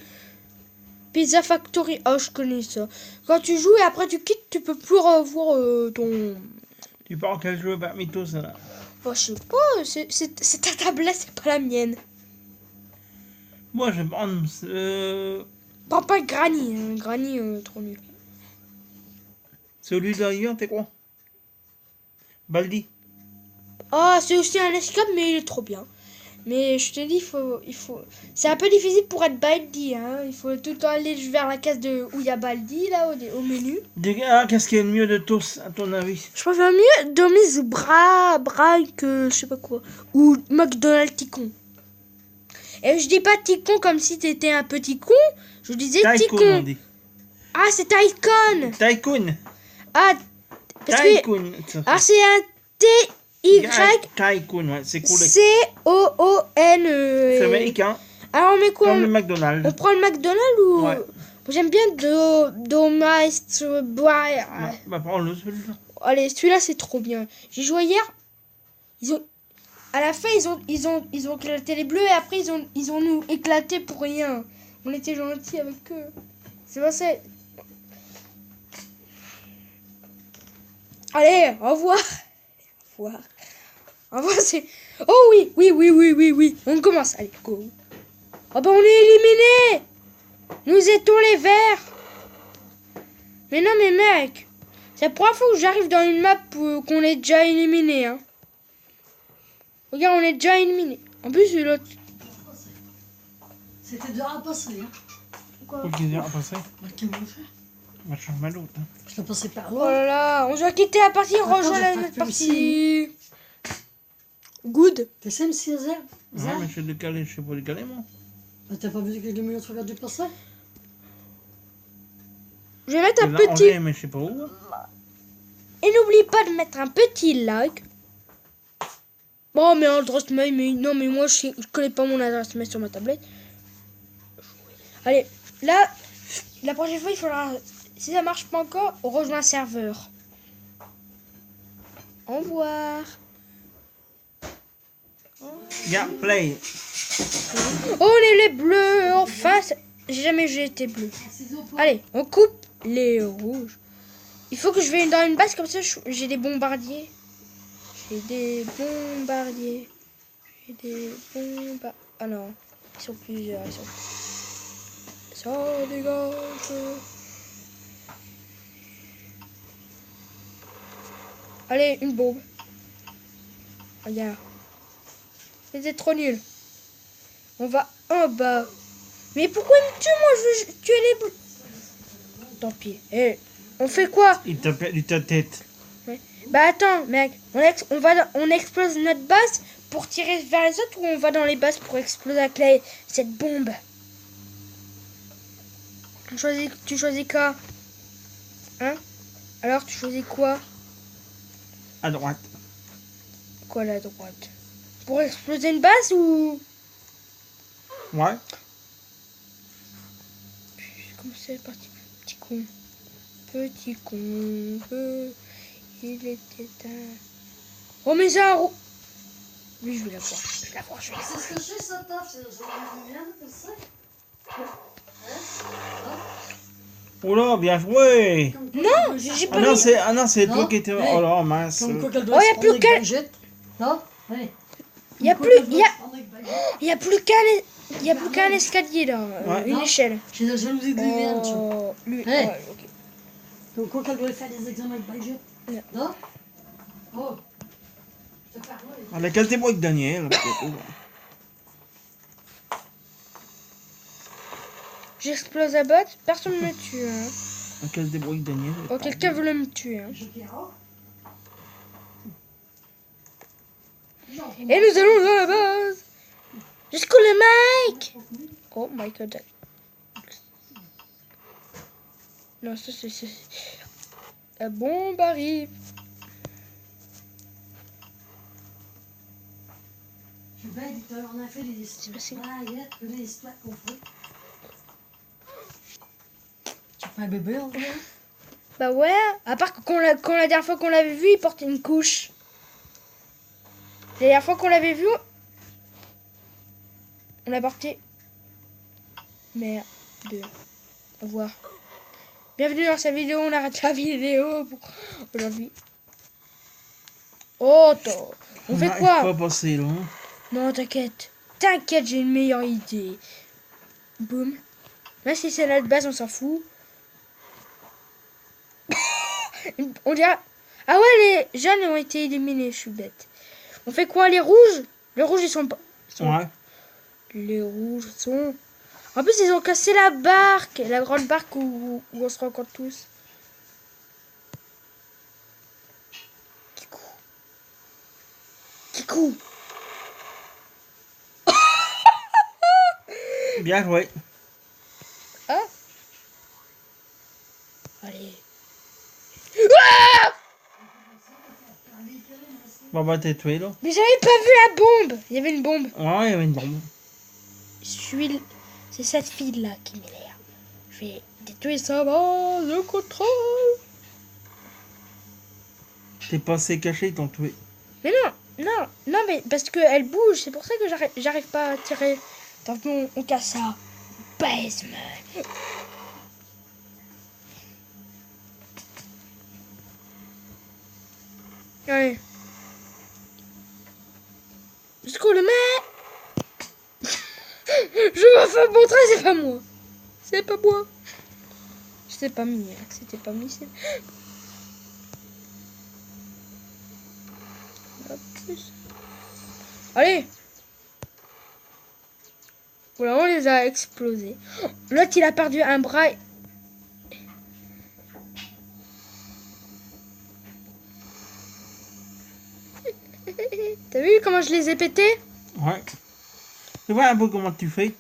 Pizza Factory, oh je connais ça. Quand tu joues et après tu quittes, tu peux plus revoir ton... Tu parles quel jeu parmi tous là? Oh, je sais pas, c'est ta tablette, c'est pas la mienne. Moi je pense... Prends pas Granny, hein. Granny, trop nul. Celui d'ailleurs, t'es quoi? Baldi. Oh, c'est aussi un escape, mais il est trop bien. Mais je te dis, il faut... C'est un peu difficile pour être Baldi, hein. Il faut tout le temps aller vers la case où il y a Baldi, là, au menu. Qu'est-ce qui est le mieux de tous, à ton avis? Je préfère mieux Domis que je sais pas quoi. Ou McDonald's Ticon. Et je dis pas Ticon comme si t'étais un petit con. Je disais Tycoon, on Ticon. dit. Ah, c'est Tycoon. Tycoon. Ah, parce que... Tycoon. Ah, c'est un Tycoon, ouais, c'est cool. T-Y-C-O-O-N. C'est américain. Alors, on met quoi? Comme le McDonald's. On prend le McDonald's ou... Ouais. J'aime bien Domist. Bah, prends-le celui-là. Allez, celui-là, c'est trop bien. J'ai joué hier. À la fin, ils ont éclaté les bleus et après, ils ont nous éclaté pour rien. On était gentils avec eux. C'est pas ça. Allez, au revoir. Au revoir. Au revoir, c'est... Oh oui. On commence. Allez, go. Oh bah on est éliminés. Nous étions les verts. Mais non, mais mec. C'est la première fois que j'arrive dans une map qu'on est déjà éliminé. Hein. Regarde, on est déjà éliminé. En plus, l'autre... C'était dur à passer. Hein. Pourquoi qu'il est à passer? Bah, qu'est-ce que vous faites? On va changer l'autre. Hein. Je l'ai passé par Oh là. là là, on doit quitter la partie, Attends, rejoindre je la vais notre faire partie. Good. T'es ça, monsieur Zé? Ouais, mais je suis décalé, je sais pas décalé moi. Bah, t'as pas vu que les 2 minutes regarder passer? Je vais mettre un Là, on petit... est, mais je sais pas où. Et n'oublie pas de mettre un petit like. Bon, mais adresse mail, mais non, mais moi je connais pas mon adresse mail sur ma tablette. Allez, là, la prochaine fois, il faudra, si ça marche pas encore, on rejoint un serveur. Au revoir. Yeah, play. Oh, on est les bleus, enfin. J'ai jamais été bleu. Allez, on coupe les rouges. Il faut que je vais dans une base comme ça, j'ai des bombardiers. J'ai des bombardiers. Ah non, ils sont plusieurs. Ça dégage. Allez, une bombe. Regarde. C'était trop nul. On va en bas. Mais pourquoi il me tue? Moi, je veux tuer les bleus. Tant pis. Eh, on fait quoi? Il t'a perdu ta tête. Ouais. Bah attends, mec. On explose notre base pour tirer vers les autres ou on va dans les bases pour exploser avec cette bombe? Tu choisis quoi? Hein? Alors, tu choisis quoi? À droite. Quoi, la droite? Pour exploser une base ou... Ouais. Comment c'est parti? Petit con. Il était un... Oh, mais j'ai un roux. Lui, je vais la voir. C'est ce que je sais, ça, taf. C'est rien, tu sais. Oh là, bien joué. Non, j'ai pas mis... Ah non, c'est toi Non. qui étais... Hey. Oh là, mince. Comme quoi qu'elle Oh, doit y a se plus prendre qu'un- avec baguette. Là, hey. Il y a Comme plus... quoi qu'elle doit se prendre avec baguette. Il y a plus qu'un escalier là, Ouais. une Non. échelle. J'ai la jalousie de Viviane, tu vois. Oh, lui, Hey. ouais, ok. Comme quoi qu'elle doit faire des examens avec baguette. Non. Là. Oh. Je te parle, là. Laquelle t'es moi avec Daniel? peut-être. J'explose la botte, personne ne me tue. Hein. Laquelle t'es moi avec Daniel? Oh, quelqu'un veut me tuer. Hein. Je dirai, oh. Et nous allons dans la base. Jusqu'où le Mike? Oh my god. Non, ça c'est... La bombe arrive. Je vais dire qu'on a fait des passé. baguettes, des histoires qu'on fait. Tu fais un bébé, en vrai? Bah ouais, à part qu'on la dernière fois qu'on l'avait vu, il portait une couche. La dernière fois qu'on l'avait vu, on l'a porté. Merde. Au revoir. Bienvenue dans cette vidéo, on arrête la vidéo pour aujourd'hui. Oh, on fait n'arrive quoi? pas à passer là. Hein. Non, t'inquiète. T'inquiète, j'ai une meilleure idée. Boum. Même si c'est notre base, on s'en fout. On dirait... Ah ouais, les jeunes ont été éliminés, je suis bête. On fait quoi, les rouges? Les rouges, ils sont pas... Ouais. Les rouges sont... En plus, ils ont cassé la barque. La grande barque où on se rencontre tous. Kikou. Bien joué. Ah. Allez. Bon bah t'es tué là. Mais j'avais pas vu la bombe. Il y avait une bombe. Ouais, il y avait une bombe. C'est cette fille-là qui m'énerve. Je vais détruire sa base de contrôle. T'es passé caché, ils t'ont tué. Mais non, mais parce qu'elle bouge. C'est pour ça que j'arrive pas à tirer. Tant qu'on on casse ça. Spaceman. Allez. Jusqu'où le met? Je me fais montrer, c'est pas moi. C'est pas moi. Je t'ai pas mis, hein. C'était pas mis. Allez. Voilà, on les a explosés. L'autre, il a perdu un bras. T'as vu comment je les ai pétés? Ouais. Tu vois un peu comment tu fais.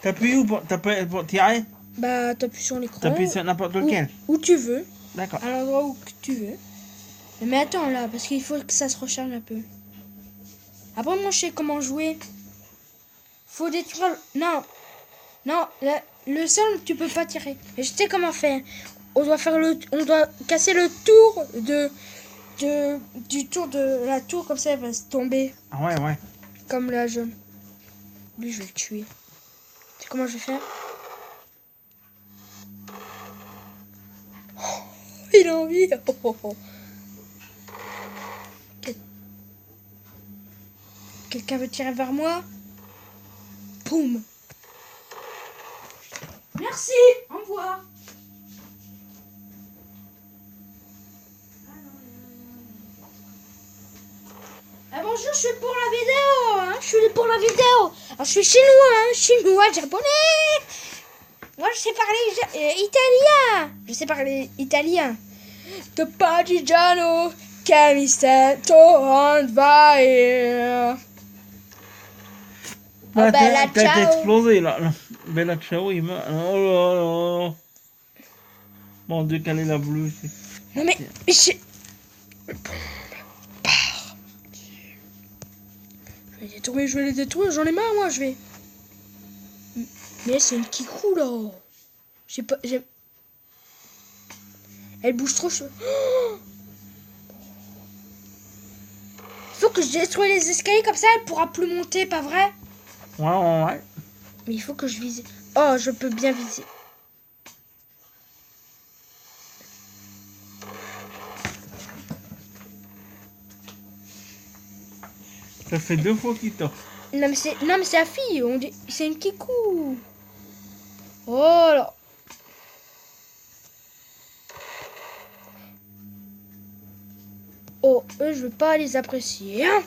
T'appuies où pour tirer? Bah, t'appuies sur l'écran. T'appuies sur n'importe lequel. Où tu veux. D'accord. À l'endroit où tu veux. Mais attends là, parce qu'il faut que ça se recharge un peu. Après, moi, je sais comment jouer. Faut détruire... Non. Non, le sol, tu peux pas tirer. Mais je sais comment faire. On doit casser le tour du tour de la tour, comme ça, elle va se tomber. Ah ouais, ouais. Comme la jaune. Lui, je vais le tuer. Tu sais comment je vais faire? Oh, il a envie. Oh, oh, oh. Quelqu'un veut tirer vers moi? Boum. Merci. Au revoir. Ah bonjour, je suis pour la vidéo. Hein. Je suis pour la vidéo. Alors, je suis chinois, hein. Chinois, japonais. Moi, je sais parler italien. Je sais parler italien. De partigiano che mi sento envahir. Bah, Oh, bella t'as ciao. explosé là. Bella ciao, il meurt. Oh là là. Mon Dieu, quelle est la bleue. Non mais je vais les détruire, j'en ai marre moi, je vais. Mais c'est une kikou là. J'ai pas. Elle bouge trop chaud. Faut que je détruise les escaliers comme ça, elle pourra plus monter, pas vrai? Ouais, ouais, ouais. Mais il faut que je vise. Oh, je peux bien viser. Ça fait 2 fois qu'il tord. Non mais c'est la fille, c'est une kikou. Oh là. Oh, eux, je veux pas les apprécier. Hein.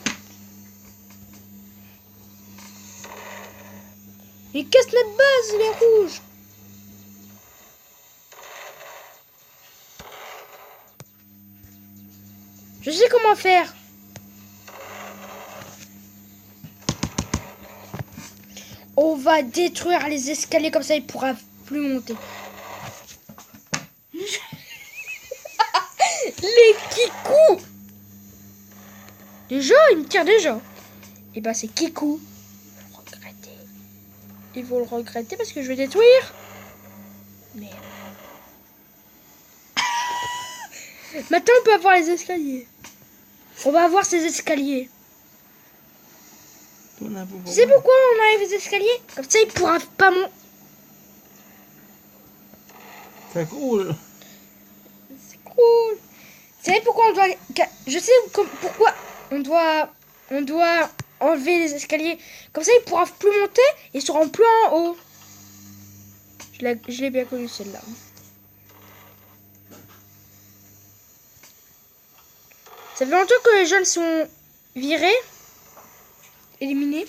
Ils cassent notre base, les rouges. Je sais comment faire. On va détruire les escaliers comme ça, il pourra plus monter. Les kikous. Déjà, il me tire déjà. Et ben c'est Kikou. Ils vont le regretter parce que je vais détruire. Merde. Maintenant, on peut avoir les escaliers. On va avoir ces escaliers. Tu sais pourquoi on a les escaliers? Comme ça, il pourra pas monter. C'est cool. C'est cool. Vous savez pourquoi on doit... Je sais pourquoi on doit enlever les escaliers. Comme ça, ils pourront plus monter et ils seront plus en haut. Je l'ai bien connu celle-là. Ça fait longtemps que les jeunes sont virés, éliminés.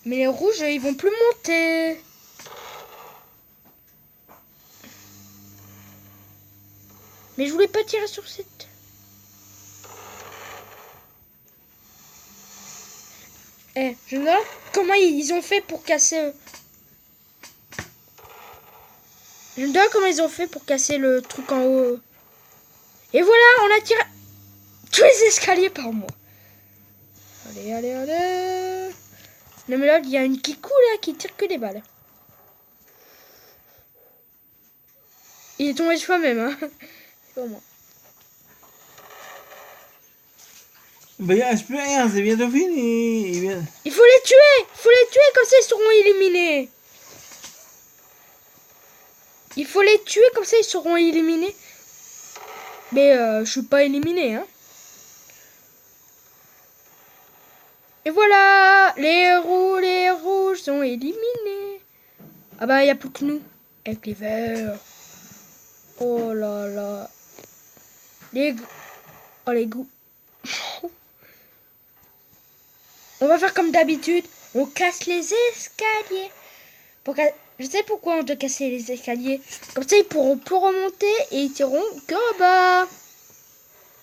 Mais les rouges, ils vont plus monter. Mais je voulais pas tirer sur cette... Eh, je me demande comment ils ont fait pour casser... Je me demande comment ils ont fait pour casser le truc en haut. Et voilà, on a tiré tous les escaliers par moi. Allez, allez, allez. Non mais là, il y a une kikou là qui tire que des balles. Il est tombé de soi-même, hein. C'est pas moi. Ben, il reste plus rien, c'est bientôt fini. Il faut les tuer comme ça ils seront éliminés. Il faut les tuer, comme ça ils seront éliminés. Mais je suis pas éliminé, hein. Et voilà, les rouges sont éliminés. Ah bah, il n'y a plus que nous, avec les verts. Oh là là. Oh, les goûts. On va faire comme d'habitude. On casse les escaliers. Je sais pourquoi on doit casser les escaliers. Comme ça, ils pourront plus remonter et ils tireront que bas.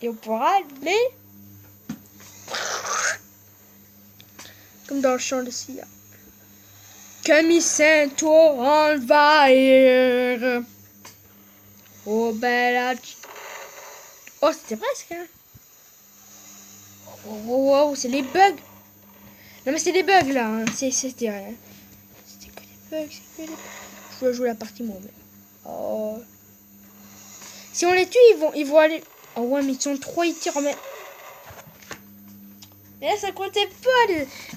Et on pourra aller comme dans le champ de Sia. Camille Saint-Tour envahir. Oh bella. Oh, c'était presque. Hein. Oh, c'est les bugs. Non mais c'est des bugs là. Hein. C'était rien. C'était que des bugs. Je dois jouer la partie moi-même. Oh. Si on les tue, ils vont aller. Oh ouais, mais ils sont trop, ils tirent en même. Mais là, ça comptait pas.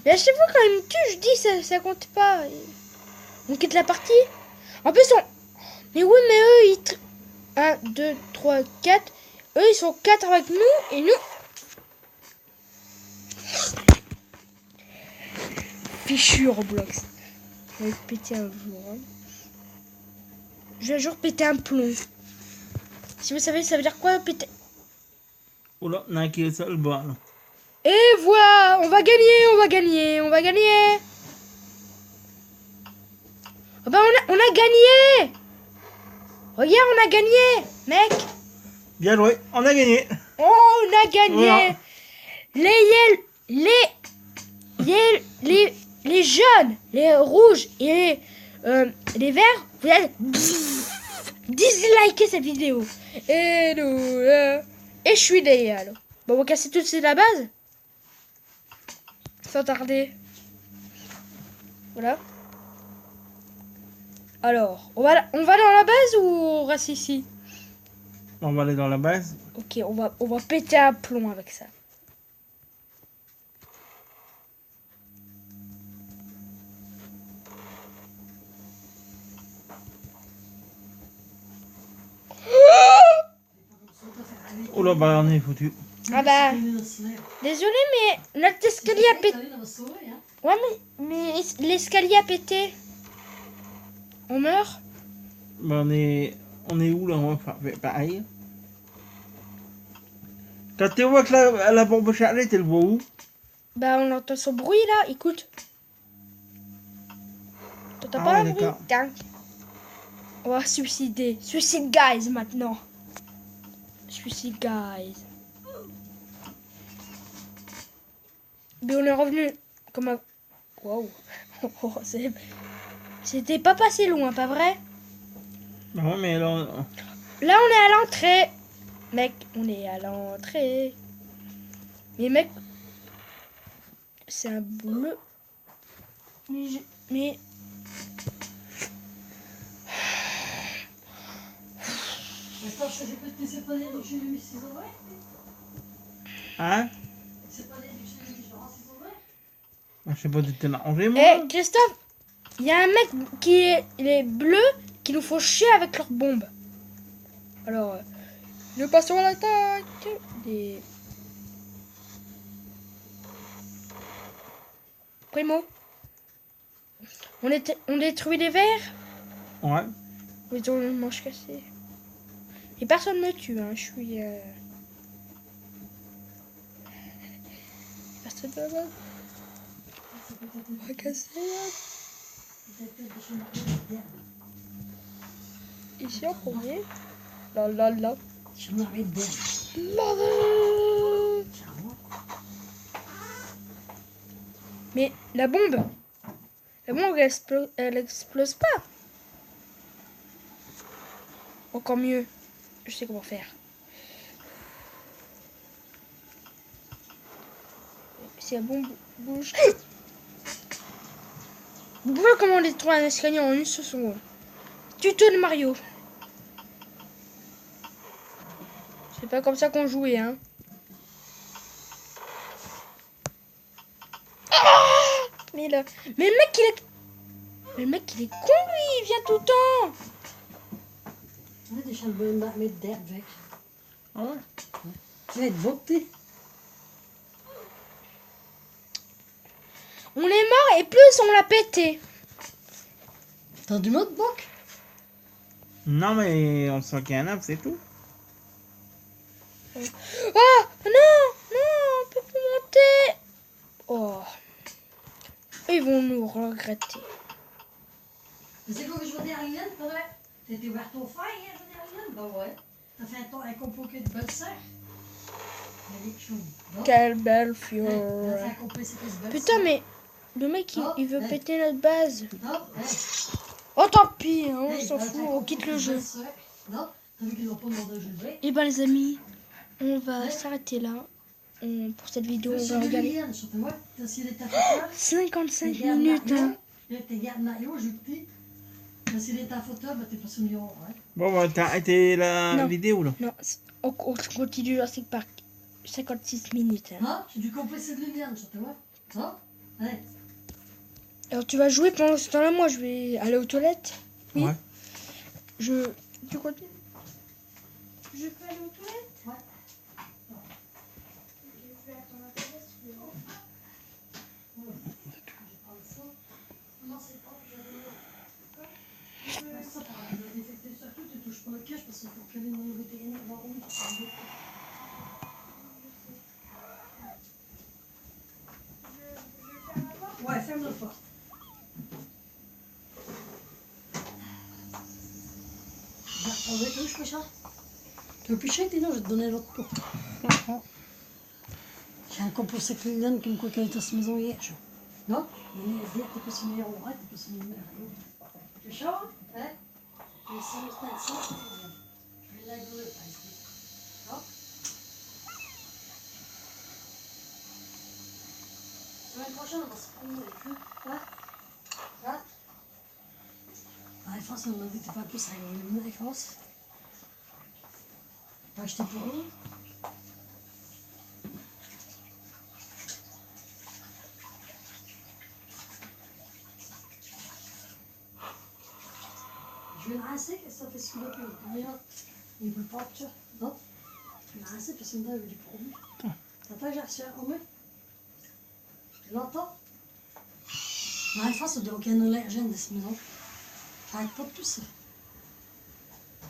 Mais à chaque fois quand ils me tuent, je dis ça compte pas. On quitte la partie. En plus, mais oui, mais eux, ils... 1, 2, 3, 4. Eux, ils sont 4 avec nous. Et nous... Fichu Roblox. Je vais péter un jour. Hein. Je vais un jour péter un plomb. Si vous savez, ça veut dire quoi, péter... Oula, il y en a qui est seul bas. Là. Et voilà, on va gagner. Oh bah on a gagné. Regarde, on a gagné, mec. Bien joué, on a gagné. Oh, on a gagné. Voilà. Les jaunes, les rouges et les verts, vous allez disliker cette vidéo. Et nous, et je suis derrière. Bon, on va casser tout de la base. Sans tarder. Voilà. Alors, on va dans la base ou on reste ici? On va aller dans la base. Ok, on va péter un plomb avec ça. Oula, bah on est foutu. Ah bah, désolé, mais notre escalier a pété. Ouais, mais l'escalier a pété. On meurt? Bah on est où là? On va faire pareil. Quand tu vois que la bombe chargée, tu le vois où? Bah, on entend son bruit là, écoute. T'entends Ah pas ouais, le bruit? d'accord. Tac. On va suicider. Suicide guys maintenant. Suicide guys. Mais on est revenu comme un... Wow. C'était pas passé loin, pas vrai? Bah ouais, mais là... Là, on est à l'entrée. Mec, on est à l'entrée. Mais mec... C'est un bleu. Mais... Attends, je sais pas que c'est pas les que j'ai mis 6 ans, ouais. Hein? C'est pas les que j'ai mis 6 ans, ouais. Bah, je sais pas, tu t'es arrangé, moi. Eh, Christophe, il y a un mec qui est bleu qui nous faut chier avec leurs bombes. Alors, nous passons à l'attaque des... Primo, on détruit les verres. Ouais. Ils ont le manche cassé. Et personne me tue, hein. Je suis... Personne ne va... On va casser là. Ici en premier. Là, là, là. Je m'arrête d'air. Là, là. Mais la bombe, elle explose pas. Encore mieux. Je sais comment faire. Si la bombe bouge... Voilà comment on détruit un escalier en une seconde. Tuto de Mario. C'est pas comme ça qu'on jouait, hein. Ah, mais le mec il est con lui, il vient tout le temps. Ouais, des chambres mettre d'air avec. Ah ouais? Tu vas être beau, t'es. On est mort et plus on l'a pété. T'as du mode, Boc? Non, mais on sent qu'il y en a, c'est tout. Ah non, non, on peut plus monter. Oh, ils vont nous regretter. C'est quoi que je vois derrière Liliane, pas vrai? T'as ouvert ton fer, hier, je vois derrière Liliane? Ben ouais. T'as fait un compoqué de belle sœur. Quelle belle T'as fait fiole. un compoqué de belle Putain, sœur. mais le mec il veut Oh, péter notre base. Non, Oh, tant pis, hein, on hey, s'en t'as fout, fait un on quitte compoqué le de jeu. belle sœur. Non, t'as vu qu'ils n'ont pas demandé à Gilbert? Et ben, les amis, on va Ouais. s'arrêter là. Pour cette vidéo, on C'est va regarder Liliane, surtout moi. T'as s'il est ta photo. 55 minutes. Hein. T'es garde Mario, je te dis. T'as s'il est ta photo, ben t'es pas sur le million, ouais. Bon, bah, t'as arrêté la Non. vidéo, là. Non, on continue Jurassic Park. 56 minutes. Hein. Ah, j'ai dû compresser de Liliane, surtout moi. Ça? Ouais. Alors, tu vas jouer pendant ce temps-là. Moi, je vais aller aux toilettes. Oui. Ouais. Tu continues? Je peux aller aux toilettes? Ouais. Je vais attendre un peu. Ça, t'as détecté surtout, tu touches pas le cache parce qu'il faut qu'elle ait une vétérinaire avant où tu sais. Ouais, ferme la porte. On va touche, Micha. Tu veux picher, Tino? Je vais te donner l'autre pot. J'ai un composé avec Liliane qui me croit qu'elle était à cette maison hier. Non? Mais t'es pas sur le meilleur, ouais, t'es pas sur le meilleur. C'est chaud, hein? Je vais essayer de mettre ça. Je vais la gueuler, par exemple. Non? Semaine prochaine, on va se promener avec eux. Hein? Hein? Ah, France, on m'a dit que t'es pas plus à éliminer avec France. T'as acheté pour eux? Je vais le rincer, qu'est-ce que ça fait ce qu'il a fait? Il ne veut pas que ça. Non? Je vais le rincer, parce que sinon, il veut du produit. T'entends que j'ai reçu un homme? Tu l'entends? Dans la France, on n'a aucun allergène de cette maison. J'arrête pas de tousser.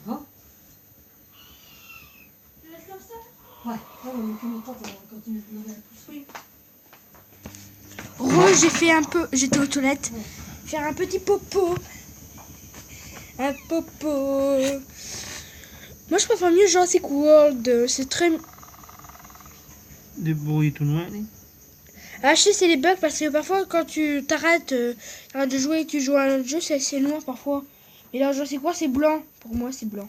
Hein? Tu laisses comme ça? Ouais, là, on est combien de temps pour continuer de lever la pousse? Oui. Oh, j'ai fait un peu. J'étais aux toilettes. Faire un petit popo. Un popo. Moi, je préfère mieux Jurassic World. C'est très. Des bruits tout noirs, là. Ah, je sais, c'est les bugs parce que parfois, quand tu t'arrêtes de jouer et que tu joues à un autre jeu, c'est noir parfois. Et là, Jurassic World, c'est blanc. Pour moi, c'est blanc.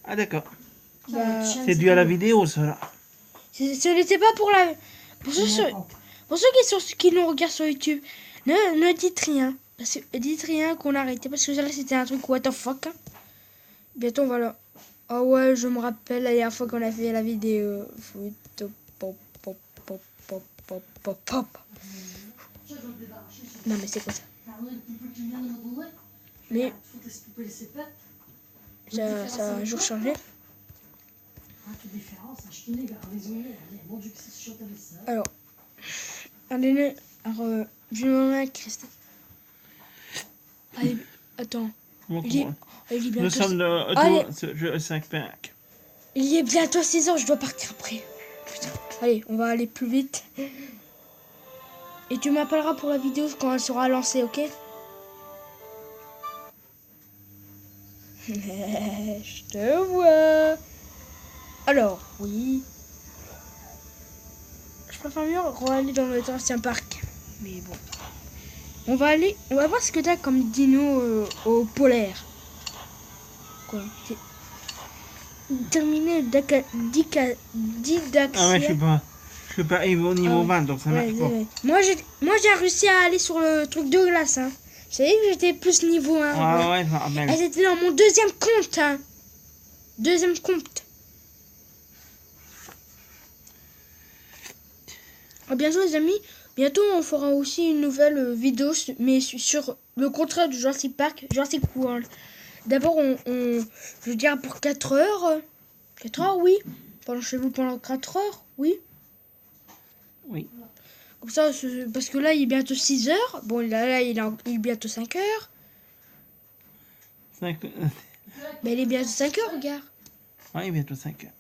Ah, d'accord. Bah, C'est dû à la vidéo, ça, là. Ce n'était pas pour la. Pour ceux qui nous regardent sur YouTube, ne dites rien. Parce que, dites rien qu'on a arrêté. Parce que là, c'était un truc what the fuck. Hein. Bientôt, voilà. Ah ouais, je me rappelle la dernière fois qu'on a fait la vidéo. Photo, pop, pop, pop, pop, pop, pop, pop. Non, mais c'est quoi ça? Mais ça a un jour changé. Alors, allez, je me mets Christophe. Allez, attends. Il est Nous bientôt. sommes Allez. de ce jeu 5 pack. Il est bientôt 6 heures, je dois partir après. Putain. Allez, on va aller plus vite. Et tu m'appelleras pour la vidéo quand elle sera lancée, ok? Je te vois. Alors, oui. Je préfère mieux aller dans le ancien parc. Mais bon. On va voir ce que t'as comme dino au polaire. Quoi? Terminé Ah ouais, je suis pas arrivé au niveau 20, donc ça marche pas. Moi j'ai réussi à aller sur le truc de glace. Hein. Je savais que j'étais plus niveau 1. Ah ouais, ça rappelle. Et c'était dans mon deuxième compte. Hein. Deuxième compte. À bientôt les amis. Bientôt on fera aussi une nouvelle vidéo, mais sur le contraire du Jurassic Park, Jurassic World. D'abord, je veux dire pour 4 heures. 4 heures, oui. Pendant chez vous pendant 4 heures, oui. Oui. Comme ça, parce que là, il est bientôt 6 heures. Bon, là il est bientôt 5 heures. 5... Mais il est bientôt 5 heures, regarde. Ouais, bientôt 5 heures.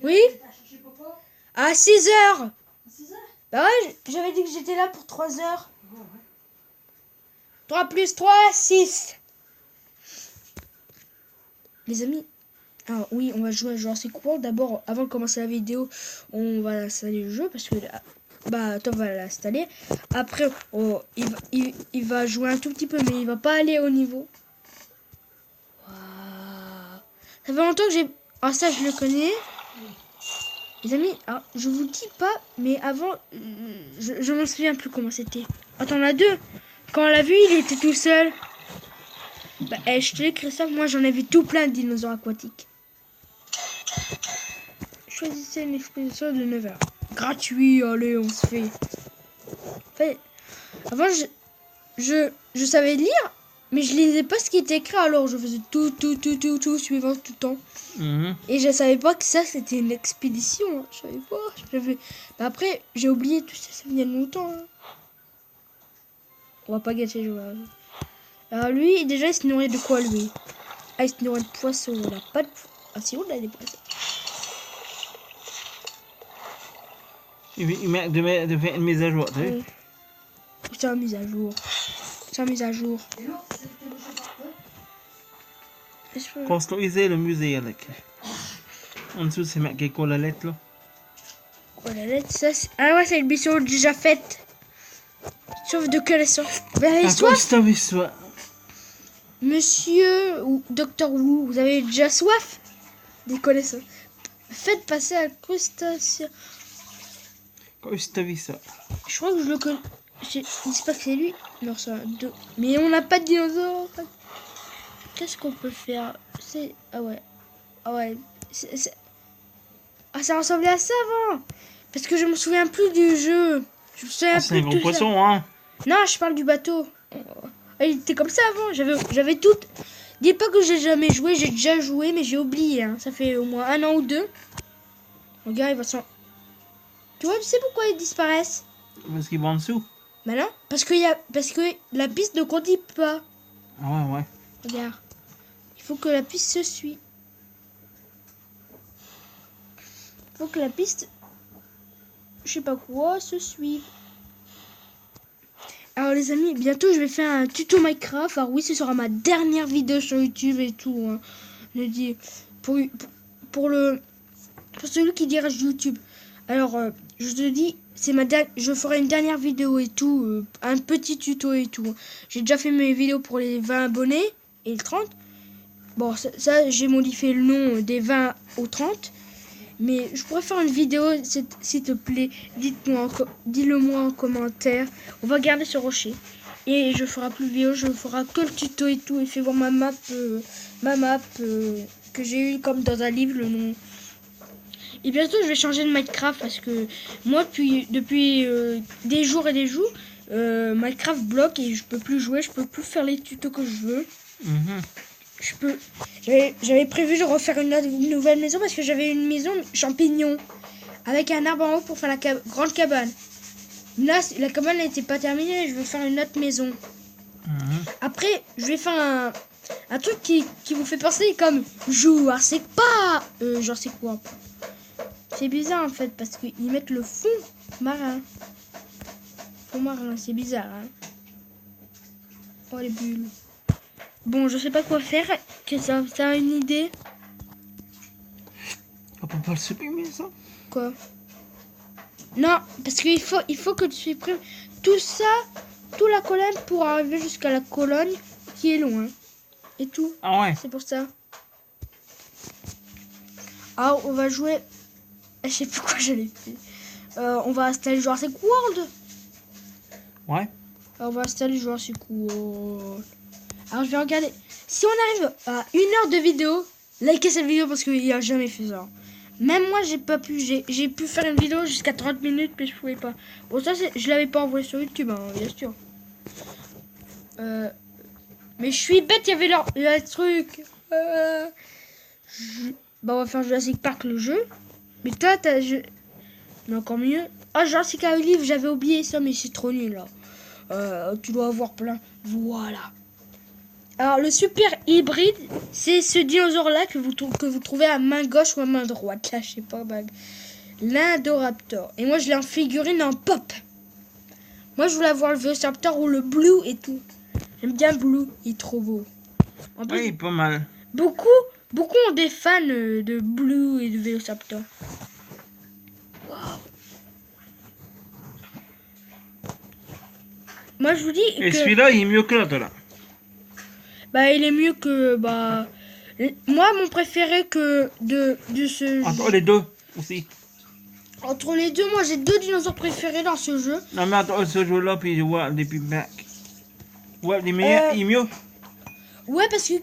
Oui. T'as cherché papa À 6 heures. à 6 heures? Bah ouais, j'avais dit que j'étais là pour 3 heures. Ouais, ouais. 3 plus 3, 6. Les amis, alors oui, on va jouer à Jurassic World. D'abord, avant de commencer la vidéo, on va installer le jeu parce que bah Tom va l'installer. Après, il va jouer un tout petit peu, mais il va pas aller au niveau. Waouh. Ça fait longtemps que j'ai... Ah ça, je le connais. Les amis, alors, je vous dis pas, mais avant, je m'en souviens plus comment c'était. Attends, on a deux. Quand on l'a vu, il était tout seul. Bah, je te dis, Christophe, moi j'en ai vu tout plein de dinosaures aquatiques. Choisissez une exposition de 9 heures. Gratuit, allez, on se fait. En fait, avant, je savais lire, mais je lisais pas ce qui était écrit, alors je faisais tout, suivant tout le temps. Et je savais pas que ça, c'était une expédition. Hein. Je savais pas. Bah, après, j'ai oublié tout ça, ça vient de longtemps. Hein. On va pas gâcher le joueur. Alors lui, déjà, il se nourrit de quoi, lui? Ah, il se nourrit de poissons. On a pas de... Ah, si, on a des poissons. Il de faire une mise à jour, tu sais. Oui. C'est un mise à jour. C'est un mise à jour. Et l'autre, c'était le jeu parfait. Qu'est-ce que... Construisez le musée avec. En dessous, c'est marqué quoi la lettre, là? Quoi, la lettre, ça, c'est... Ah ouais, c'est une mission déjà faite. Sauf de connaissance. Vous avez soif, monsieur ou docteur Wu? Vous avez déjà soif des connaissances. Faites passer un crustacé. Crustacea. Je crois que je le connais. Je dis pas que c'est lui. Non, c'est un deux. Mais on n'a pas de dinosaure. Qu'est-ce qu'on peut faire? C'est... Ah ouais. Ah ouais. Ah, ça ressemblait à ça avant. Parce que je me souviens plus du jeu. Je me souviens C'est un plus de gros tout poisson, ça. hein. Non, je parle du bateau. Ah, il était comme ça avant. J'avais tout. Dis pas que j'ai jamais joué. J'ai déjà joué, mais j'ai oublié. Hein. Ça fait au moins 1 an ou 2. Regarde, il va s'en... Tu vois, tu sais pourquoi ils disparaissent? Parce qu'il va en dessous. Bah non, parce que la piste ne continue pas. Ah ouais. Regarde. Il faut que la piste se suive. Il faut que la piste... Je sais pas quoi, se suive. Alors les amis, bientôt je vais faire un tuto Minecraft. Alors oui, ce sera ma dernière vidéo sur YouTube et tout. Hein. Je dis pour celui qui dirige YouTube. Alors je te dis, je ferai une dernière vidéo et tout, un petit tuto et tout. J'ai déjà fait mes vidéos pour les 20 abonnés et le 30. Bon, ça j'ai modifié le nom des 20 aux 30. Mais je pourrais faire une vidéo, s'il te plaît, dis-le moi en commentaire. On va garder ce rocher. Et je ferai plus de vidéo, je ferai que le tuto et tout. Et fais voir ma map que j'ai eu comme dans un livre, le nom. Et bientôt je vais changer de Minecraft parce que moi depuis des jours et des jours, Minecraft bloque et je peux plus jouer, je peux plus faire les tutos que je veux. J'avais prévu de refaire une nouvelle maison parce que j'avais une maison champignon avec un arbre en haut pour faire la grande cabane. Là, la cabane n'était pas terminée, je vais faire une autre maison. Après, je vais faire un truc qui vous fait penser comme Jurassic Park. Jurassic World. C'est bizarre en fait parce qu'ils mettent le fond marin. Fond marin, c'est bizarre. Hein. Oh les bulles. Bon, je sais pas quoi faire. Que ça a une idée? On peut pas le supprimer, ça? Quoi? Non, parce qu'il faut que tu supprimes tout ça, toute la colonne pour arriver jusqu'à la colonne qui est loin. Et tout. Ah ouais. C'est pour ça. Ah, on va jouer... Je sais plus quoi j'allais faire. On va installer Jurassic World. Ouais. Alors, on va installer Jurassic World. Alors je vais regarder. Si on arrive à 1 heure de vidéo, likez cette vidéo parce qu'il a jamais fait ça. Même moi j'ai pas pu. J'ai pu faire une vidéo jusqu'à 30 minutes mais je pouvais pas. Bon ça je l'avais pas envoyé sur YouTube hein, bien sûr. Mais je suis bête, il y avait le truc. Bah, on va faire Jurassic Park le jeu. Mais toi, mais encore mieux. Ah, Jurassic Live, j'avais oublié ça, mais c'est trop nul là. Tu dois avoir plein. Voilà. Alors, le super hybride, c'est ce dinosaure-là que vous trouvez à main gauche ou à main droite. Là, je sais pas. Bah, l'Indoraptor. Et moi, je l'ai en figurine en pop. Moi, je voulais avoir le Velociraptor ou le Blue et tout. J'aime bien Blue, il est trop beau. En plus, Oui, pas mal. beaucoup ont des fans de Blue et de Velociraptor. Moi, je vous dis Et que celui-là, il est mieux que l'autre, là. bah, il est mieux que moi, mon préféré que de ce Entre jeu. les deux, aussi. Entre les deux, moi, j'ai 2 dinosaures préférés dans ce jeu. Non, mais entre ce jeu-là, puis ouais, les Big Mac. Ouais, il est meilleur, il est mieux. Ouais, parce que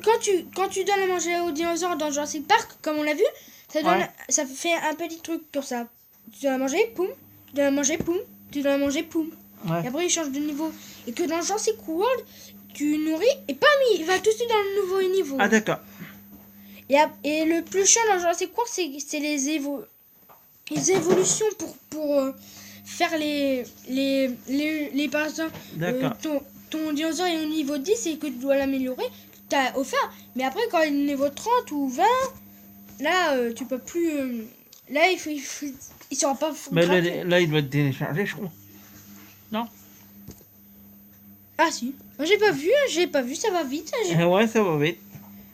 quand tu donnes à manger aux dinosaures dans Jurassic Park, comme on l'a vu, Ouais. ça fait un petit truc comme ça. Tu donnes à manger, poum. Tu donnes à manger, poum. Tu donnes à manger, poum. Ouais. Et après, il change de niveau. Et que dans Jurassic World, tu nourris et pam, il va tout de suite dans le nouveau niveau. Ah, d'accord. Et le plus chiant dans Jurassic World, c'est les évolutions pour faire par exemple, D'accord. ton dinosaure est au niveau 10 et que tu dois l'améliorer, tu as offert. Mais après, quand il est au niveau 30 ou 20, là, tu peux plus. Là, il sera pas Mais gratuit. là, il doit être téléchargé, je crois. Non? Ah si. Moi, j'ai pas vu, ça va vite. Ouais, ça va vite.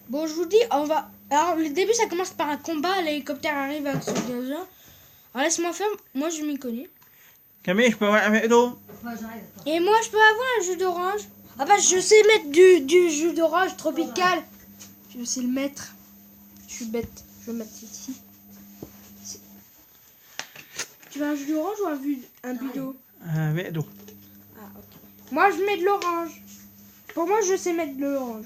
Bon, je vous dis, on va. Alors, le début, ça commence par un combat. L'hélicoptère arrive avec son dinosaure. Alors, laisse-moi faire. Moi, je m'y connais. Camille, je peux avoir un verre d'eau? Ouais, j'arrive. Et moi, je peux avoir un jus d'orange? Ah bah, je sais mettre du jus d'orange tropical. Je sais le mettre. Je suis bête. Je vais mettre ici. Tu veux un jus d'orange ou un but d'eau? Un verre d'eau. Ah, ok. Moi, je mets de l'orange. Pour moi, je sais mettre de l'orange.